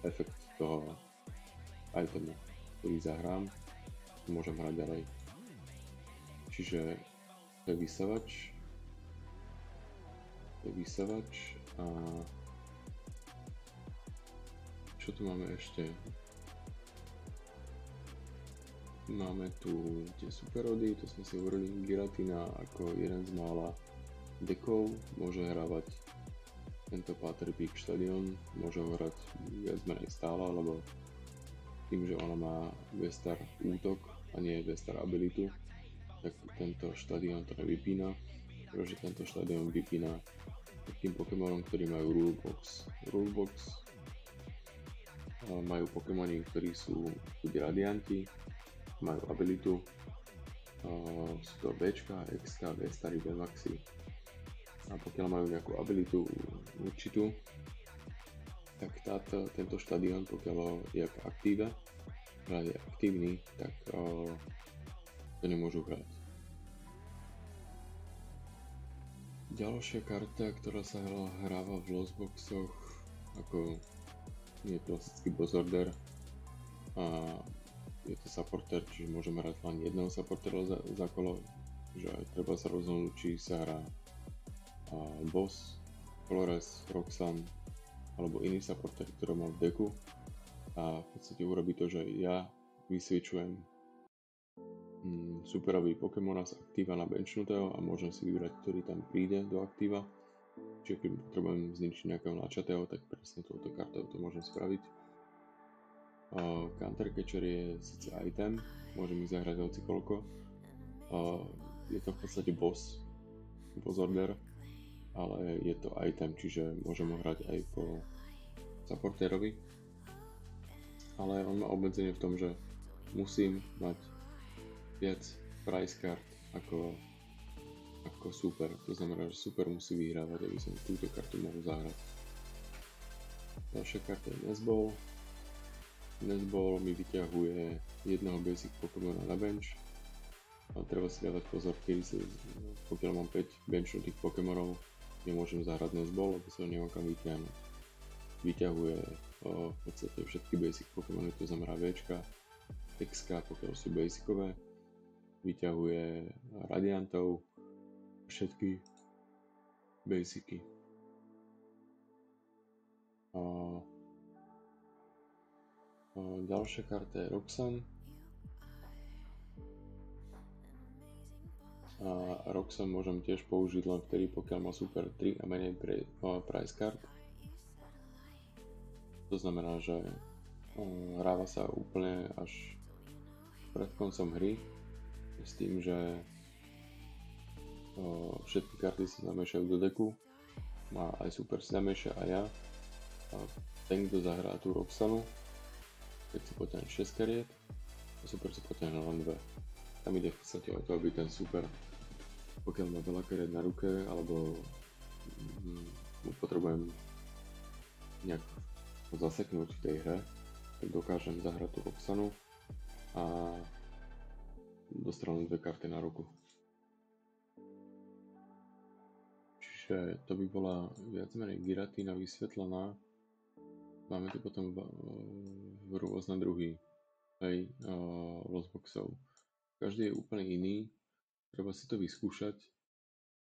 efekt toho itemu, ktorý zahrám, môžem hrať ďalej. Čiže to je vysavač a čo tu máme ešte? Máme tu tie superrody, to sme si hovorili, Giratina ako jeden z mála dekov, môže hrávať tento Paterpik štadión, môže ho hrať viac menej stále, lebo tým, že ona má V-star útok a nie V-star abilitu, tak tento štadión to nevypína, pretože tento štadión vypína tým Pokémonom, ktorí majú Rulebox. Majú Pokémoni, ktorí sú radianti, majú abilitu, sú to Bčka, Xka, V-stary, V-maxy. A pokiaľ majú nejakú abilitu určitú, tak tento štadión, pokiaľ je v aktíve, je aktívny, tak to nemôžu hrať. Ďalšia karta, ktorá sa hráva v losboxoch, ako je klasický Bozzarder a je to supporter, čiže môžeme hrať len jedného supportera za kolo, že aj treba sa rozhodnúť, či sa hrá Boss, Flores, Roxanne alebo iný supporter, ktorý mám v deku a v podstate urobí to, že ja vysvičujem superový Pokémona z aktíva na benchnutého a môžem si vybrať, ktorý tam príde do aktíva. Čiže keď potrebujem zničiť nejakého načatého, tak presne touto kartou to môžem spraviť. Counter Catcher je síce item, môžem ich zahrať hocikoľko. Je to v podstate boss order, ale je to item, čiže môžem ho hrať aj po supporterovi. Ale on má obmedzenie v tom, že musím mať viac price card ako super. To znamená, že super musí vyhrávať, aby som túto kartu mohol zahrať. Ďalšia karta je Nesball. Nesball mi vyťahuje jedného basic Pokémona na bench. A treba si dávať pozor, pokiaľ mám 5 benchnutých Pokémonov, nemôžem zahrať Nesball, lebo sa ho nemám kam vyťahnuť. Vyťahuje v podstate všetky basic Pokémony, to znamená Včka, Xka, pokiaľ sú basicové. Vyťahuje Radiantov, všetky basicy. Ďalšia karta je Roxanne. A Roxanne môžem tiež použiť len vtedy, pokiaľ má super 3 a menej price card. To znamená, že hráva sa úplne až pred koncom hry s tým, že všetky karty sa zamiešajú do deku, má aj super si zamieša a ja. A ten, kto zahrá tú Roxanu, keď si potiahne 6 kariet, a super si potiahne len 2. Tam ide v podstate o to, aby ten super, pokiaľ má veľa kariet na ruke, alebo potrebujem nejak zaseknúť v tej hre, tak dokážem zahrať tú Roxanu a dostanem 2 karty na ruku. Čiže to by bola viac menej Giratina vysvetlená. Máme tu potom rôzne druhy losboxov. Každý je úplne iný, treba si to vyskúšať.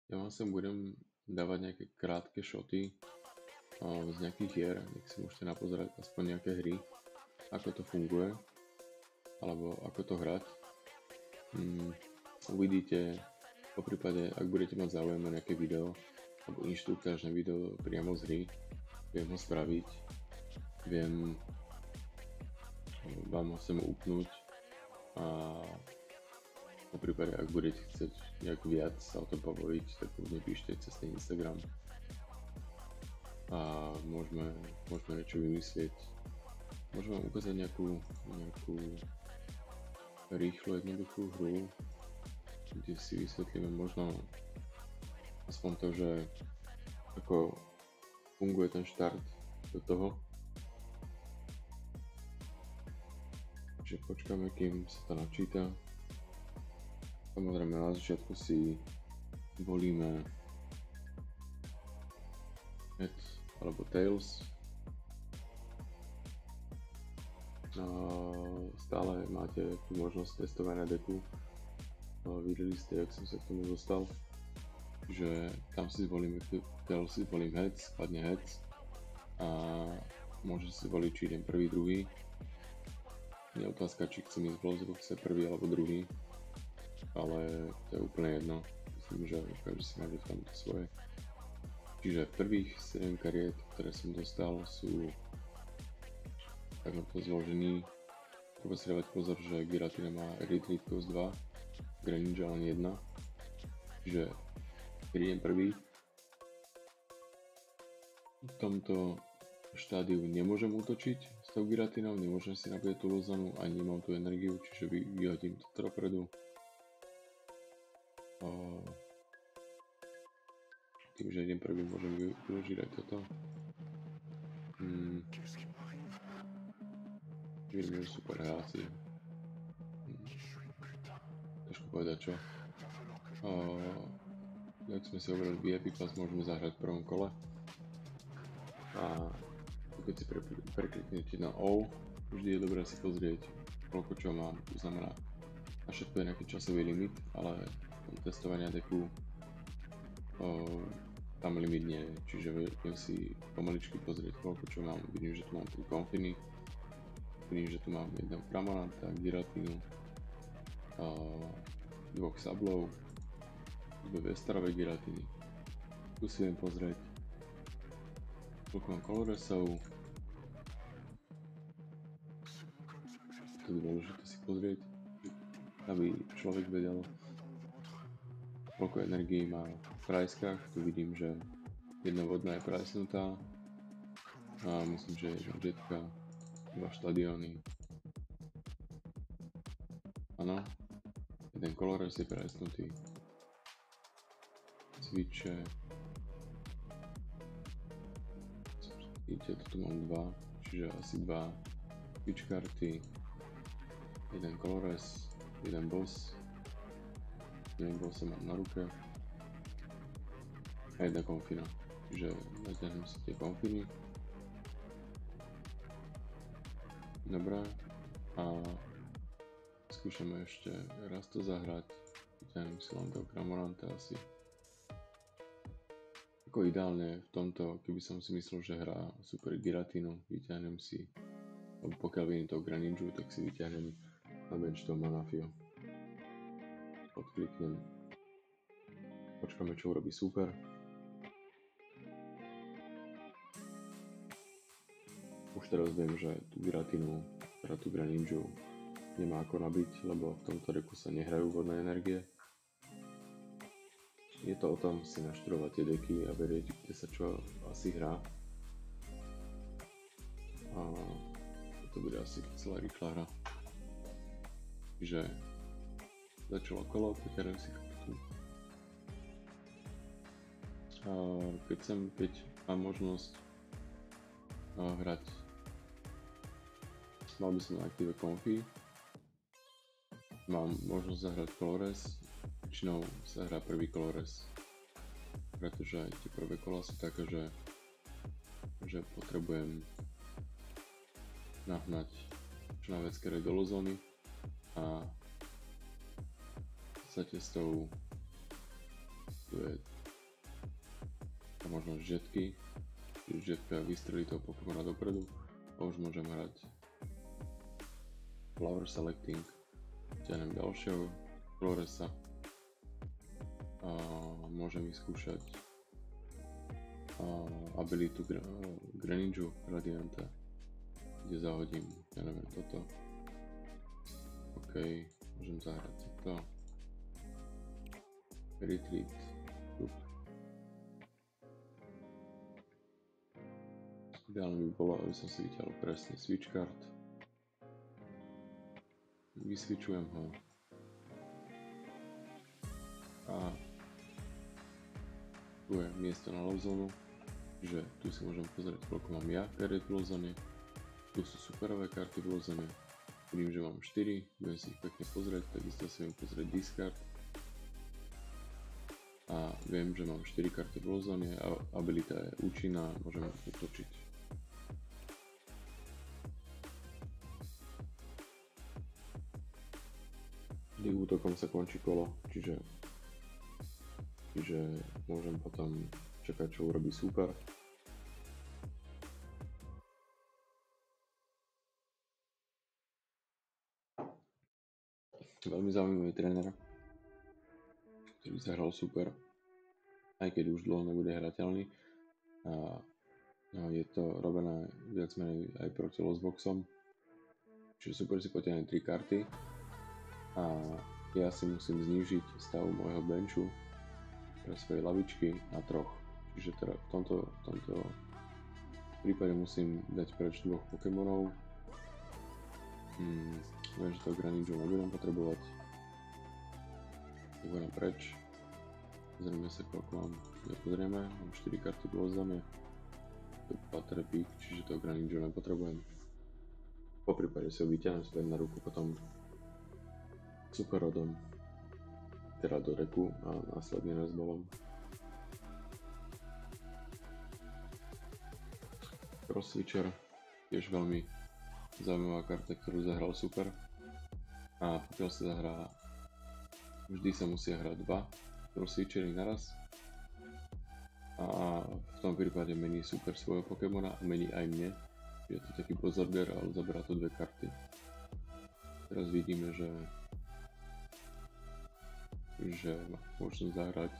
Ja vám sem budem dávať nejaké krátke shoty z nejakých hier, nech si môžete napozerať aspoň nejaké hry, ako to funguje, alebo ako to hrať. Uvidíte, poprípade, ak budete mať záujem o nejaké video, alebo inštruktážne video priamo z hry, viem ho spraviť, viem vám ho sem upnúť a poprípade, ak budete chcieť nejak viac sa o tom pobaviť, tak kľudne píšte cez ten Instagram a môžeme niečo vymyslieť. Môžem vám ukázať nejakú rýchlu, jednoduchú hru, kde si vysvetlíme možno aspoň to, že ako funguje ten štart do toho. Čiže počkáme, kým sa to načíta. Samozrejme na začiatku si volíme Head alebo Tails. Stále máte tú možnosť testovania deku. Videli ste, jak som sa k tomu dostal. Že tam si zvolím Tails, si zvolím Heads, padne Heads a môžem si voliť, či idem prvý, druhý. Je otázka, či chcem ísť v Loseboxe prvý alebo druhý, ale to je úplne jedno. Myslím, že každý si nájde v tomto svoje. Čiže prvých 7 kariet, ktoré som dostal, sú takto zložený. Treba si dávať pozor, že Giratina má Elite Cost 2, Greninja len 1. Čiže keď idem prvý, v tomto štádiu nemôžem útočiť s tou Giratinou, nemôžem si nabíjať tú Lozanu, ani nemám tú energiu, čiže vyhodím to dopredu. Tým, že idem prvý, môžem využiť aj toto. Vidím, že super hráci. Trošku povedať čo. Jak sme si hovorili, VIP Pass môžeme zahrať v prvom kole. A keď si prekliknete na O, vždy je dobré si pozrieť, koľko čo mám. To znamená, na všetko je nejaký časový limit, ale testovania deku tam limit nie je, čiže viem si pomaličky pozrieť, koľko čo mám. Vidím, že tu mám 3 konfiny, vidím, že tu mám jedného Cramoranta, Giratinu, 2 Sablov, 2 Vestarové Giratiny. Tu si viem pozrieť, koľko mám Coloresov. To je dôležité si pozrieť, aby človek vedel, koľko energií má v prajskách. Tu vidím, že jedna vodná je prajsnutá a myslím, že jedna jetka, 2 štadióny. Áno, jeden Colores je prajsnutý. Switche. Vidíte, tu mám 2, čiže asi 2 Switch karty, jeden Colores, jeden Boss. Jeden Boss mám na ruke a jedna konfina, čiže natiahnem si tie konfiny. Dobre, a skúšame ešte raz to zahrať. Vyťahnem si len toho Cramoranta asi. Ako ideálne v tomto, keby som si myslel, že hrá super Giratinu, vyťahnem si, lebo pokiaľ vidím toho Greninju, tak si vyťahnem na bench toho Manaphyho. Odkliknem, počkáme, čo urobí super. Už teraz viem, že tú Giratinu, teda tú Greninju nemá ako nabiť, lebo v tomto deku sa nehrajú vodné energie. Je to o tom si naštudovať tie deky a vedieť, kde sa čo asi hrá. A to bude asi celá rýchla hra. Čiže začalo kolo, poťarujem si kartu. Keď mám možnosť hrať, mal by som na aktíve konfy. Mám možnosť zahrať Colores, väčšinou sa hrá prvý Colores, pretože aj tie prvé kola sú také, že potrebujem nahnať čo najviac kariet do lozóny a v podstate s tou tu je a možno žetky, žetka vystrelí toho Pokémona dopredu a už môžem hrať Flower Selecting, ťahnem ďalšieho Floresa a môžem vyskúšať abilitu Greninju Radianta, kde zahodím, ja neviem, toto. OK, môžem zahrať toto. Retreat. Ideálne by bolo, aby som si vyťahol presne switch card. Vysvičujem ho. A tu je miesto na love zónu, že tu si môžem pozrieť, koľko mám ja kariet v love zóne. Tu sú superové karty v love zóne. Vidím, že mám 4, budem si ich pekne pozrieť, takisto si viem pozrieť discard. A viem, že mám 4 karty v love zóne a abilita je účinná, môžem útočiť. Vždy útokom sa končí kolo, čiže môžem potom čakať, čo urobí super. Veľmi zaujímavý tréner, ktorý zahral super, aj keď už dlho nebude hrateľný. A je to robené viac menej aj proti losboxom, čiže super si potiahne 3 karty a ja si musím znížiť stav môjho benchu pre svoje lavičky na 3. Čiže teda v tomto prípade musím dať preč 2 Pokémonov. Viem, že to Greninju nebudem potrebovať. Tak budem preč. Pozrieme sa, koľko mám. Nepozrieme, mám 4 karty v zóne. To Patrepik, čiže to Greninju nepotrebujem. Po prípade si ho vyťahnem späť na ruku potom Superrodom, teda do deku a následne Nesballom. Cross Switcher, tiež veľmi zaujímavá karta, ktorú zahral super. A pokiaľ sa zahrá, vždy sa musia hrať 2 Cross Switchery naraz. A v tom prípade mení super svojho Pokémona a mení aj mne. Je to taký buzzer, ale zaberá to 2 karty. Teraz vidíme, že môžem zahrať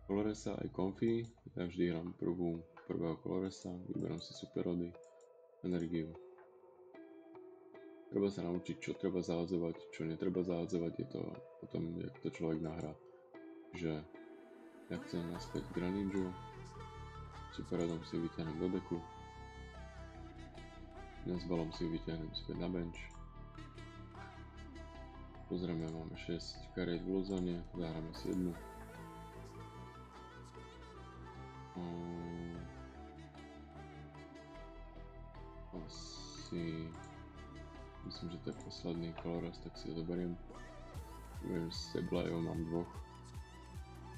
Coloresa aj Comfy. Ja vždy hrám prvého Coloresa, vyberám si Superrody, energiu. Treba sa naučiť, čo treba zahadzovať, čo netreba zahadzovať, je to o tom, jak to človek nahrá. Že ja chcem naspäť Greninju, Superrodom si vyťahnem do deku, Nesballom si vyťahnem späť na bench. Pozrieme, máme 6 kariet v lozone, zahráme si 1. Asi myslím, že to je posledný Colores, tak si ho zoberiem. Viem, s Sablajom mám 2,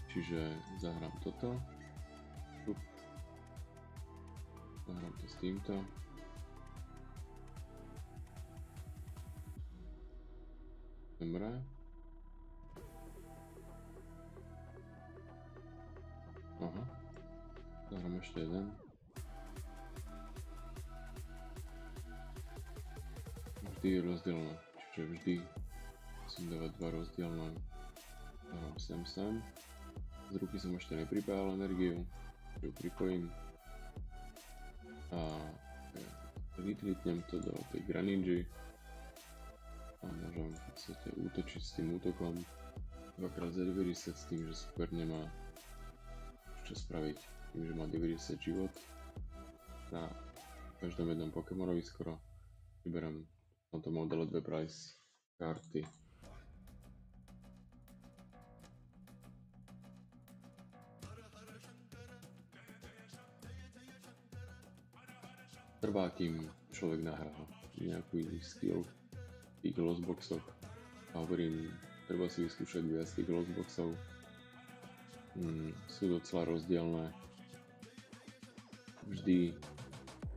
čiže zahrám toto. Zahrám to s týmto. Dobre. Aha. Zahrám ešte jeden. Vždy je rozdielne, čiže vždy musím dávať 2 rozdielne. Zahrám sem. Z ruky som ešte nepripájal energiu, ju pripojím. A retreatnem to do tej Greninji. A môžem v podstate útočiť s tým útokom. 2-krát za 90 s tým, že super nemá čo spraviť. Tým, že má 90 život. Na každom jednom Pokémonovi skoro vyberám v tomto modele 2 price karty. Trvá, kým človek nahrá nejaký iný skill v tých losboxoch. A hovorím, treba si vyskúšať viac tých losboxov. Sú docela rozdielne. Vždy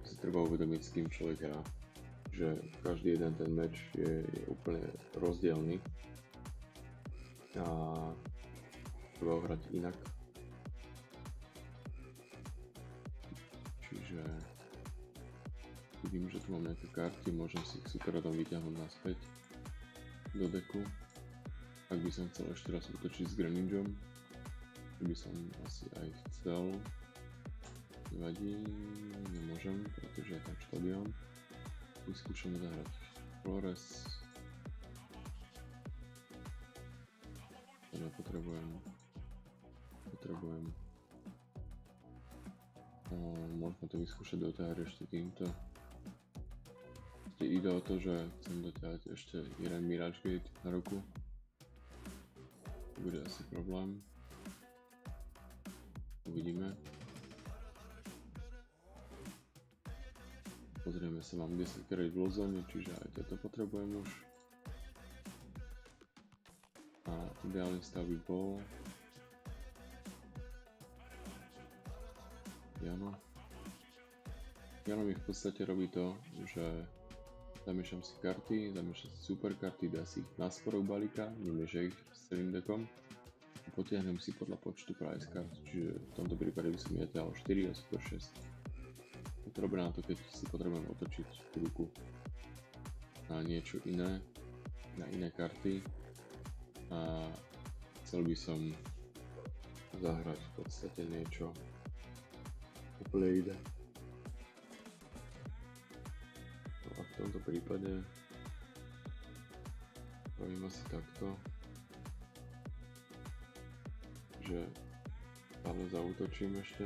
si treba uvedomiť, s kým človek hrá. Že každý jeden ten meč je úplne rozdielny. a treba ho hrať inak. Čiže vidím, že tu mám nejaké karty, môžem si ich superradom vyťahnuť naspäť do deku. Ak by som chcel ešte raz útočiť s Greninjom, čo by som asi aj chcel, nevadí, nemôžem, pretože je tam štadión. Vyskúšame zahrať Flores. Ja potrebujem možno to vyskúšať doťahať ešte týmto. Ide o to, že chcem doťahať ešte jeden Mirage Gate na ruku. Bude asi problém. Uvidíme. Pozrieme sa, mám 10 krát v lozóne, čiže aj toto potrebujem už. A ideálny stav by bol Jano. Jano mi v podstate robí to, že zamiešam si karty, zamiešam si super karty, dá si ich na spodok balíka, nemieša ich s celým dekom. Potiahnem si podľa počtu price card, čiže v tomto prípade by som ja ťahal 4 a super 6. Je to dobré na to, keď si potrebujem otočiť ruku na niečo iné, na iné karty. A chcel by som zahrať v podstate niečo úplne iné. No a v tomto prípade robím asi takto, že stále zaútočím ešte.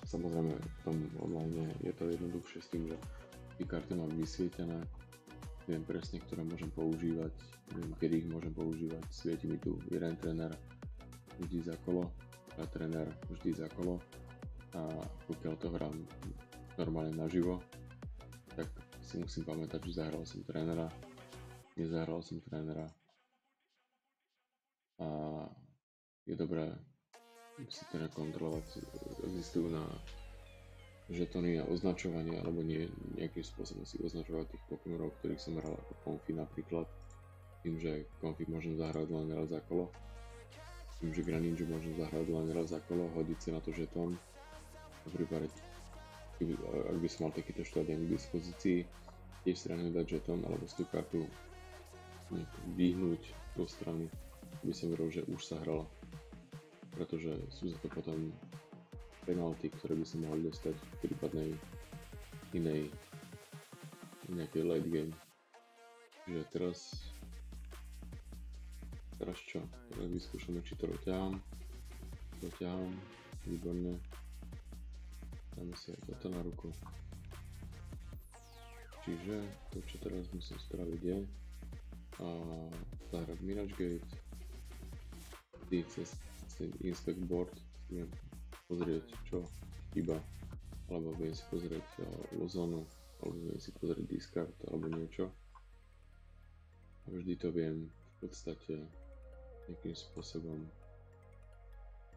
Samozrejme v tom online je to jednoduchšie s tým, že tie karty mám vysvietené, viem presne, ktoré môžem používať, viem, kedy ich môžem používať, svieti mi tu jeden tréner vždy za kolo, a tréner vždy za kolo, a pokiaľ to hrám normálne naživo, tak si musím pamätať, že zahral som trénera, nezahral som trénera, a je dobré si teda kontrolovať, existujú na žetóny a označovanie, alebo nie, nejakým spôsobom si označovať tých Pokémonov, ktorých som hral ako Konfi napríklad, tým, že Konfi môžem zahrať len raz za kolo, tým, že Greninju môžem zahrať len raz za kolo, hodiť si na to žetón. V prípade, ak by som mal takýto štadión k dispozícii, tiež si ráno dať žetón, alebo si tú kartu vyhnúť do strany, by som vedel, že už sa hrala. Pretože sú za to potom penalty, ktoré by som mohol dostať v prípadnej inej nejakej late game. Čiže teraz čo? Teraz vyskúšame, či to doťahám, výborne. Dáme si aj toto na ruku. Čiže to, čo teraz musím spraviť, je zahrať Mirage Gate, cez Inspect Board, viem pozrieť, čo chýba, alebo viem si pozrieť lozónu, alebo viem si pozrieť discard, alebo niečo. A vždy to viem v podstate nejakým spôsobom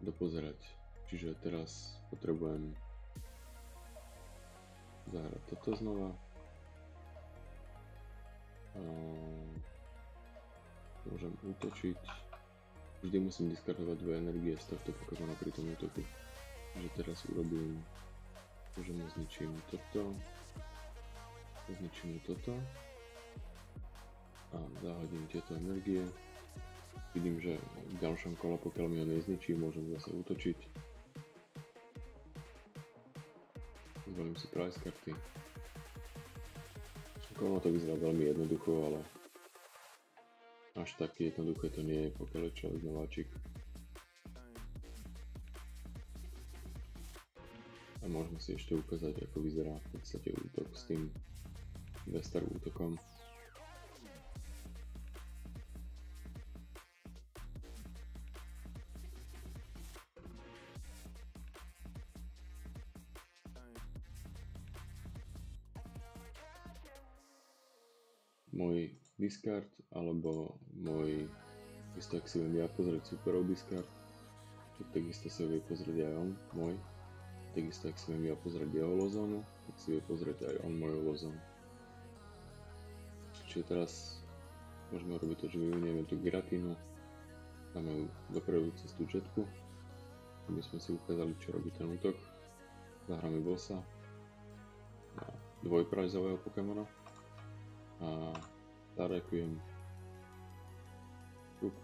dopozerať. Čiže teraz potrebujem zahrať toto znova. Môžem útočiť. Vždy musím diskardovať 2 energie z tohto Pokémona pri tom útoku. Takže teraz urobím, že mu zničím toto, zničím toto a zahodím tieto energie. Vidím, že v ďalšom kole, pokiaľ mi ho nezničí, môžem zase útočiť. Zvolím si price karty. Ono to vyzerá veľmi jednoducho, ale až tak jednoduché to nie je, pokiaľ je človek nováčik. A môžeme si ešte ukázať, ako vyzerá v podstate útok s tým Vestar útokom. Môj discard, alebo môj, isto ak si viem ja pozrieť superov discard, takisto si vie pozrieť aj on, môj, takisto ak si viem ja pozrieť jeho lozónu, tak si vie pozrieť aj on moju lozónu. Čiže teraz môžeme robiť to, že vyvinieme tú Giratínu, dáme ju dopredu cez tú jetku, aby sme si ukázali, čo robí ten útok. Zahráme bossa na dvojprajzového Pokémona a zareagujem šup.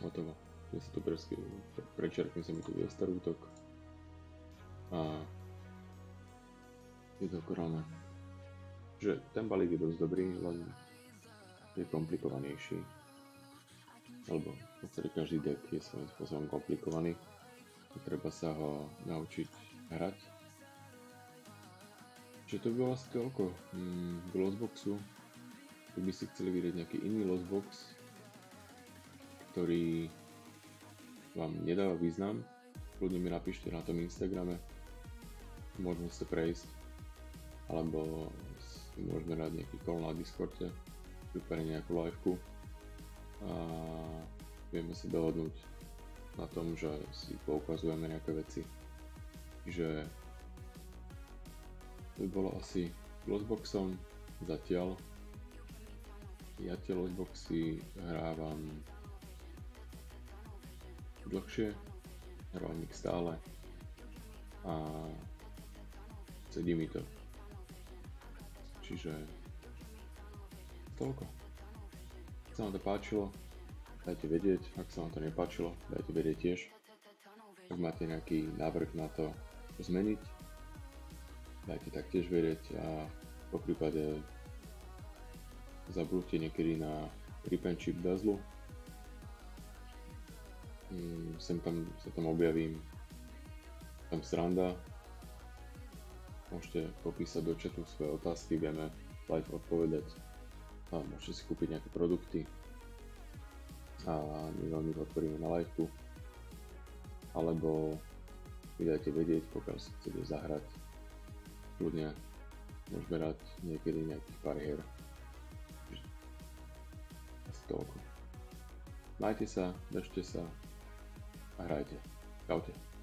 Hotovo. Ja sa tu prečerknem sa mi tu Viestar útok a je to korálne. Že ten balík je dosť dobrý, len je komplikovanejší. Alebo v podstate každý deck je svojím spôsobom komplikovaný. Treba sa ho naučiť hrať. Čiže to by bolo asi toľko k Lostboxu. Ak by ste chceli vidieť nejaký iný Lostbox, ktorý vám nedáva význam, kľudne mi napíšte na tom Instagrame. Môžeme sa prejsť, alebo si môžeme dať nejaký call na Discorde, prípadne nejakú liveku a vieme sa dohodnúť na tom, že si poukazujeme nejaké veci. Čiže to by bolo asi Lostboxom zatiaľ. Ja tie Lostboxy hrávam dlhšie, hrávam ich stále a sedí mi to. Čiže toľko. Ak sa vám to páčilo, dajte vedieť, ak sa vám to nepáčilo, dajte vedieť tiež. Ak máte nejaký návrh na to zmeniť, dajte taktiež vedieť a po prípade zabudnite niekedy na Rip&Chip Dazzlu. Sem tam sa tam objavím, tam sranda. Môžete popísať do chatu svoje otázky, vieme live odpovedať a môžete si kúpiť nejaké produkty a my veľmi podporíme na liveku, alebo mi dajte vedieť, pokiaľ si chcete zahrať, kľudne môžeme dať niekedy nejakých pár hier. Asi toľko. Majte sa, držte sa a hrajte. Čaute.